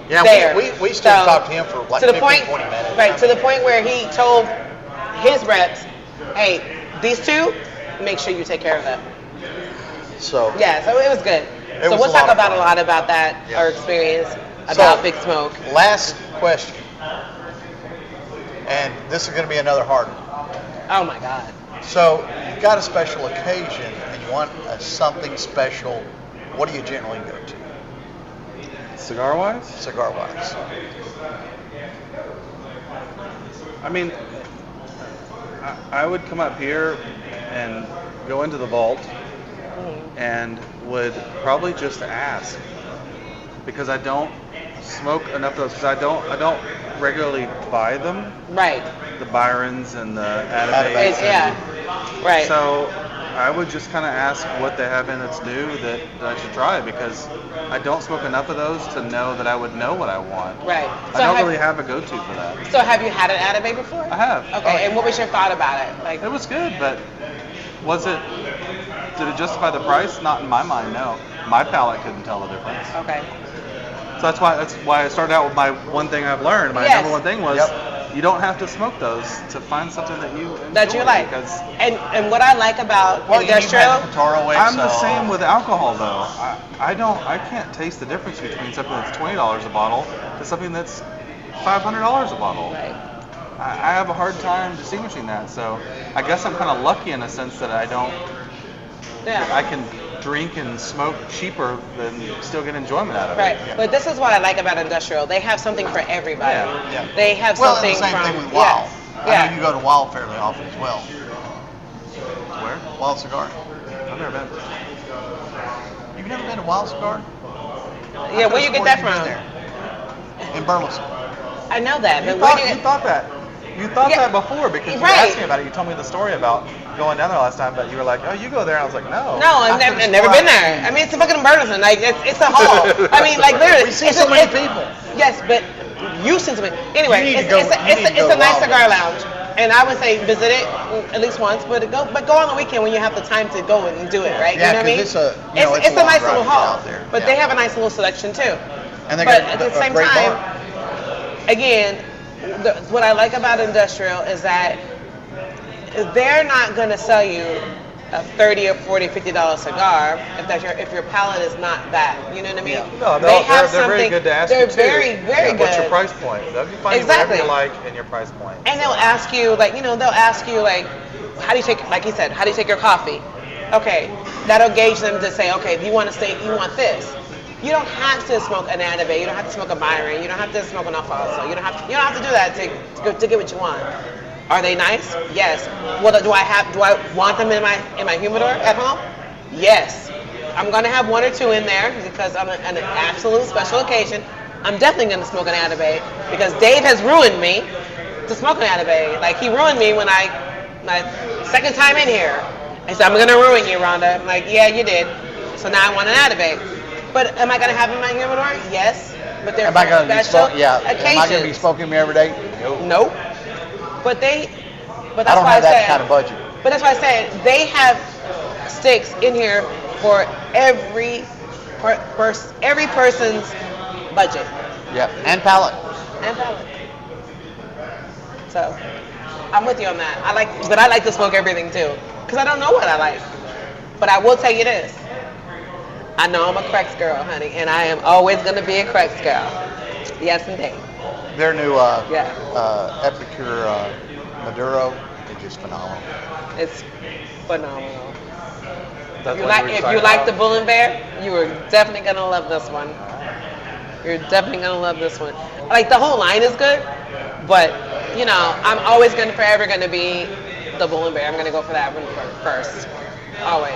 Speaker 2: Yeah,
Speaker 3: there.
Speaker 2: we stood and
Speaker 3: So,
Speaker 2: talked to him for like
Speaker 3: to the
Speaker 2: 15,
Speaker 3: point,
Speaker 2: 20 minutes.
Speaker 3: right, to the point where he told his reps, hey, these two, make sure you take care of them.
Speaker 2: So
Speaker 3: Yeah, so it was good.
Speaker 2: It
Speaker 3: So
Speaker 2: was
Speaker 3: we'll
Speaker 2: a
Speaker 3: talk
Speaker 2: lot of
Speaker 3: about
Speaker 2: fun.
Speaker 3: a lot about that,
Speaker 2: Yeah.
Speaker 3: our experience about
Speaker 2: So,
Speaker 3: Big Smoke.
Speaker 2: last question, and this is going to be another hard one.
Speaker 3: Oh my God.
Speaker 2: So you've got a special occasion and you want something special. What do you generally go to,
Speaker 4: Cigar wise?
Speaker 2: cigar wise?
Speaker 4: I mean, I would come up here and go into the vault and would probably just ask, because I don't smoke enough of those, because I don't regularly buy them,
Speaker 3: Right.
Speaker 4: the Byrons and the
Speaker 2: Atabates.
Speaker 4: Atabates.
Speaker 3: Yeah. Right.
Speaker 4: So I would just kind of ask what they have in that's new that I should try, because I don't smoke enough of those to know that I would know what I want.
Speaker 3: Right.
Speaker 4: I don't really have a go-to for that.
Speaker 3: So have you had an Atabay before?
Speaker 4: I have.
Speaker 3: Okay, and what was your thought about it? Like,
Speaker 4: It was good, but did it justify the price? Not in my mind, no. My palate couldn't tell the difference.
Speaker 3: okay.
Speaker 4: So that's why I started out with my one thing I've learned. My
Speaker 3: Yes.
Speaker 4: number one thing was
Speaker 2: Yep.
Speaker 4: you don't have to smoke those to find something that you enjoy.
Speaker 3: That you like.
Speaker 4: Because
Speaker 3: And what I like about
Speaker 2: Well,
Speaker 3: industrial,
Speaker 2: you had Toro Wax,
Speaker 4: I'm the
Speaker 2: so-
Speaker 4: same with alcohol though. I can't taste the difference between something that's $20 a bottle to something that's $500 a bottle.
Speaker 3: right.
Speaker 4: I have a hard time distinguishing that. So I guess I'm kind of lucky in a sense that I
Speaker 3: Yeah.
Speaker 4: can drink and smoke cheaper than still get enjoyment out of
Speaker 3: Right,
Speaker 4: it.
Speaker 3: but this is what I like about industrial. They have something for everybody.
Speaker 4: Yeah.
Speaker 2: Yeah.
Speaker 3: They have
Speaker 2: Well,
Speaker 3: something
Speaker 2: and the same
Speaker 3: from
Speaker 2: thing with Wild.
Speaker 3: Yeah.
Speaker 2: I know you go to Wild fairly often as well.
Speaker 4: Where?
Speaker 2: Wild Cigar.
Speaker 4: I've never been.
Speaker 2: You've never been to Wild Cigar?
Speaker 3: Yeah, where you get that
Speaker 2: You've been
Speaker 3: from?
Speaker 2: there. In Burleson.
Speaker 3: I know that,
Speaker 4: You
Speaker 3: but where
Speaker 4: thought,
Speaker 3: do
Speaker 4: you
Speaker 3: you
Speaker 4: thought that. You thought
Speaker 3: Yeah.
Speaker 4: that before because you
Speaker 3: Right.
Speaker 4: asked me about it. You told me the story about going down there last time, but you were like, "Oh, you go there." I was like, "No."
Speaker 3: No, I've never been there. I mean, it's a fucking Burleson. Like, it's a hall. I mean, like, literally.
Speaker 2: We see
Speaker 3: it's
Speaker 2: so
Speaker 3: a-
Speaker 2: many
Speaker 3: it's-
Speaker 2: people.
Speaker 3: Yes, but you see so many. Anyway,
Speaker 2: You need
Speaker 3: it's,
Speaker 2: to go-
Speaker 3: it's, a,
Speaker 2: you
Speaker 3: it's,
Speaker 2: need
Speaker 3: a,
Speaker 2: to
Speaker 3: it's
Speaker 2: go
Speaker 3: a
Speaker 2: to
Speaker 3: nice
Speaker 2: Wild
Speaker 3: cigar
Speaker 2: Wings.
Speaker 3: lounge. And I would say visit it at least once, but go on the weekend when you have the time to go and do it, right?
Speaker 2: Yeah,
Speaker 3: you know what I mean?
Speaker 2: 'cause it's a
Speaker 3: it's a
Speaker 2: long
Speaker 3: nice
Speaker 2: drive
Speaker 3: little
Speaker 2: to get
Speaker 3: hall,
Speaker 2: out there.
Speaker 3: but
Speaker 2: Yeah.
Speaker 3: they have a nice little selection too.
Speaker 2: And they
Speaker 3: But
Speaker 2: got
Speaker 3: at the
Speaker 2: a
Speaker 3: same
Speaker 2: great
Speaker 3: time,
Speaker 2: bar.
Speaker 3: again, what I like about industrial is that they're not going to sell you a $30 or $40, $50 cigar if your palate is not that. You know what I mean?
Speaker 4: No,
Speaker 3: they have
Speaker 4: they're very
Speaker 3: something-
Speaker 4: good to ask
Speaker 3: They're
Speaker 4: you too.
Speaker 3: very, very good.
Speaker 4: What's your price point? They'll find
Speaker 3: Exactly.
Speaker 4: you whatever you like and your price point.
Speaker 3: And they'll ask you, like, they'll ask you, like, how do you take, like he said, how do you take your coffee? Okay, that'll gauge them to say, okay, if you want this. You don't have to smoke an Atabay, you don't have to smoke a Byron, you don't have to smoke an Alfonso, you don't have to do that to get what you want. Are they nice? Yes. Well, do I want them in my humidor at home? Yes. I'm gonna have one or two in there because on an absolute special occasion, I'm definitely gonna smoke an Atabay because Dave has ruined me to smoke an Atabay. Like, he ruined me when my second time in here. He said, I'm gonna ruin you, Rhonda. I'm like, yeah, you did. So now I want an Atabay. But am I gonna have it in my humidor? Yes. But they're
Speaker 2: Am I going to be
Speaker 3: special
Speaker 2: smoking? Yeah.
Speaker 3: occasions.
Speaker 2: Am I going to be smoking them every day?
Speaker 3: Nope. But that's
Speaker 2: I don't
Speaker 3: why
Speaker 2: have that
Speaker 3: said,
Speaker 2: kind of budget.
Speaker 3: But that's why I said they have sticks in here for every person's budget
Speaker 2: Yep. And palate.
Speaker 3: and palate. So I'm with you on that. But I like to smoke everything too, because I don't know what I like. But I will tell you this: I know I'm a Crex girl, honey, and I am always gonna be a Crex girl. Yes, indeed.
Speaker 2: Their new
Speaker 3: Yeah.
Speaker 2: Epicure Maduro is just phenomenal.
Speaker 3: It's phenomenal.
Speaker 4: That's
Speaker 3: If you like the Bull and Bear, you are definitely gonna love this one. You're definitely gonna love this one. Like, the whole line is good, but I'm always forever gonna be the Bull and Bear. I'm gonna go for that one first. Always.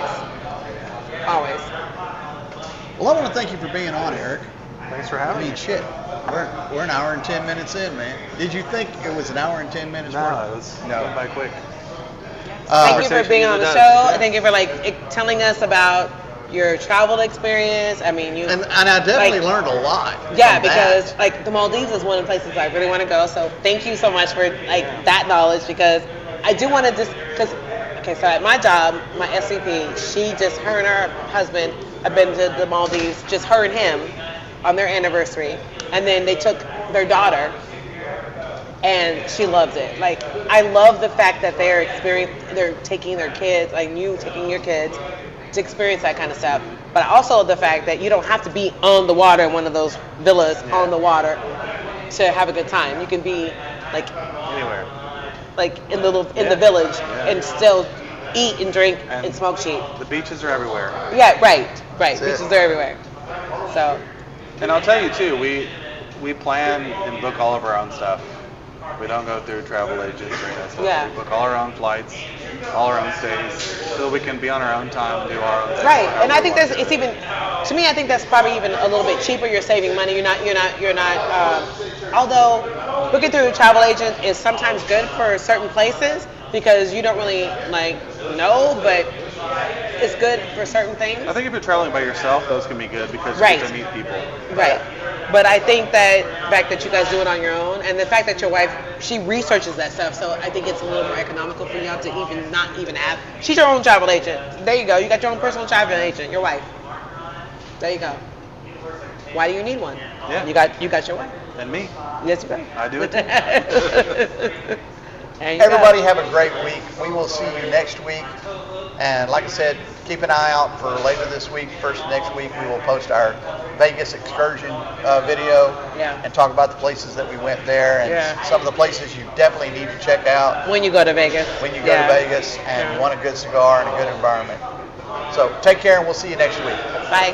Speaker 3: Always.
Speaker 2: Well, I want to thank you for being on, Eric.
Speaker 4: Thanks for
Speaker 2: I
Speaker 4: having
Speaker 2: mean,
Speaker 4: me.
Speaker 2: shit. We're an hour and 10 minutes in, man. Did you think it was an hour and 10 minutes?
Speaker 4: No,
Speaker 2: worth?
Speaker 4: it was
Speaker 2: No.
Speaker 4: went by quick.
Speaker 3: Thank you for being on the
Speaker 4: Conversation
Speaker 3: show.
Speaker 4: usually
Speaker 3: Thank you for telling us about your travel experience. I mean,
Speaker 2: And I definitely
Speaker 3: like-
Speaker 2: learned a lot.
Speaker 3: Yeah,
Speaker 2: from
Speaker 3: because
Speaker 2: that.
Speaker 3: the Maldives is one of the places I really want to go. So thank you so much for that knowledge, because I do want to okay, so at my job, my SCP, her and her husband have been to the Maldives, just her and him, on their anniversary, and then they took their daughter, and she loves it. Like, I love the fact that they're taking their kids, like you taking your kids, to experience that kind of stuff. But also the fact that you don't have to be on the water in one of those villas on the water to have a good time. You can be like
Speaker 4: Anywhere.
Speaker 3: like in the village and still eat and drink and smoke cheap.
Speaker 4: The beaches are everywhere.
Speaker 3: Yeah, right.
Speaker 2: That's
Speaker 3: Beaches
Speaker 2: it.
Speaker 3: are everywhere. So
Speaker 4: And I'll tell you too, we plan and book all of our own stuff. We don't go through travel agents or any of that stuff.
Speaker 3: Yeah.
Speaker 4: We book all our own flights, all our own stays, so that we can be on our own time and do our own thing.
Speaker 3: right, and I think it's even, to me, I think that's probably even a little bit cheaper. You're saving money. You're not. Although booking through a travel agent is sometimes good for certain places because you don't really know, but it's good for certain things.
Speaker 4: I think if you're traveling by yourself, those can be good because you
Speaker 3: Right.
Speaker 4: get to meet people.
Speaker 3: Right. But I think that the fact that you guys do it on your own, and the fact that your wife, she researches that stuff, so I think it's a little more economical for y'all to not even have. She's your own travel agent. There you go. You got your own personal travel agent, your wife. There you go. Why do you need one?
Speaker 4: Yeah.
Speaker 3: You got your wife.
Speaker 4: And me.
Speaker 3: Yes, you do.
Speaker 4: I do it too.
Speaker 3: There you go.
Speaker 2: Everybody have a great week. We will see you next week. And like I said, keep an eye out for later this week, first next week, we will post our Vegas excursion video and talk about the places that we went there and some of the places you definitely need to check out
Speaker 3: When you go to Vegas.
Speaker 2: when you go to Vegas and want a good cigar and a good environment. So take care and we'll see you next week.
Speaker 3: Bye.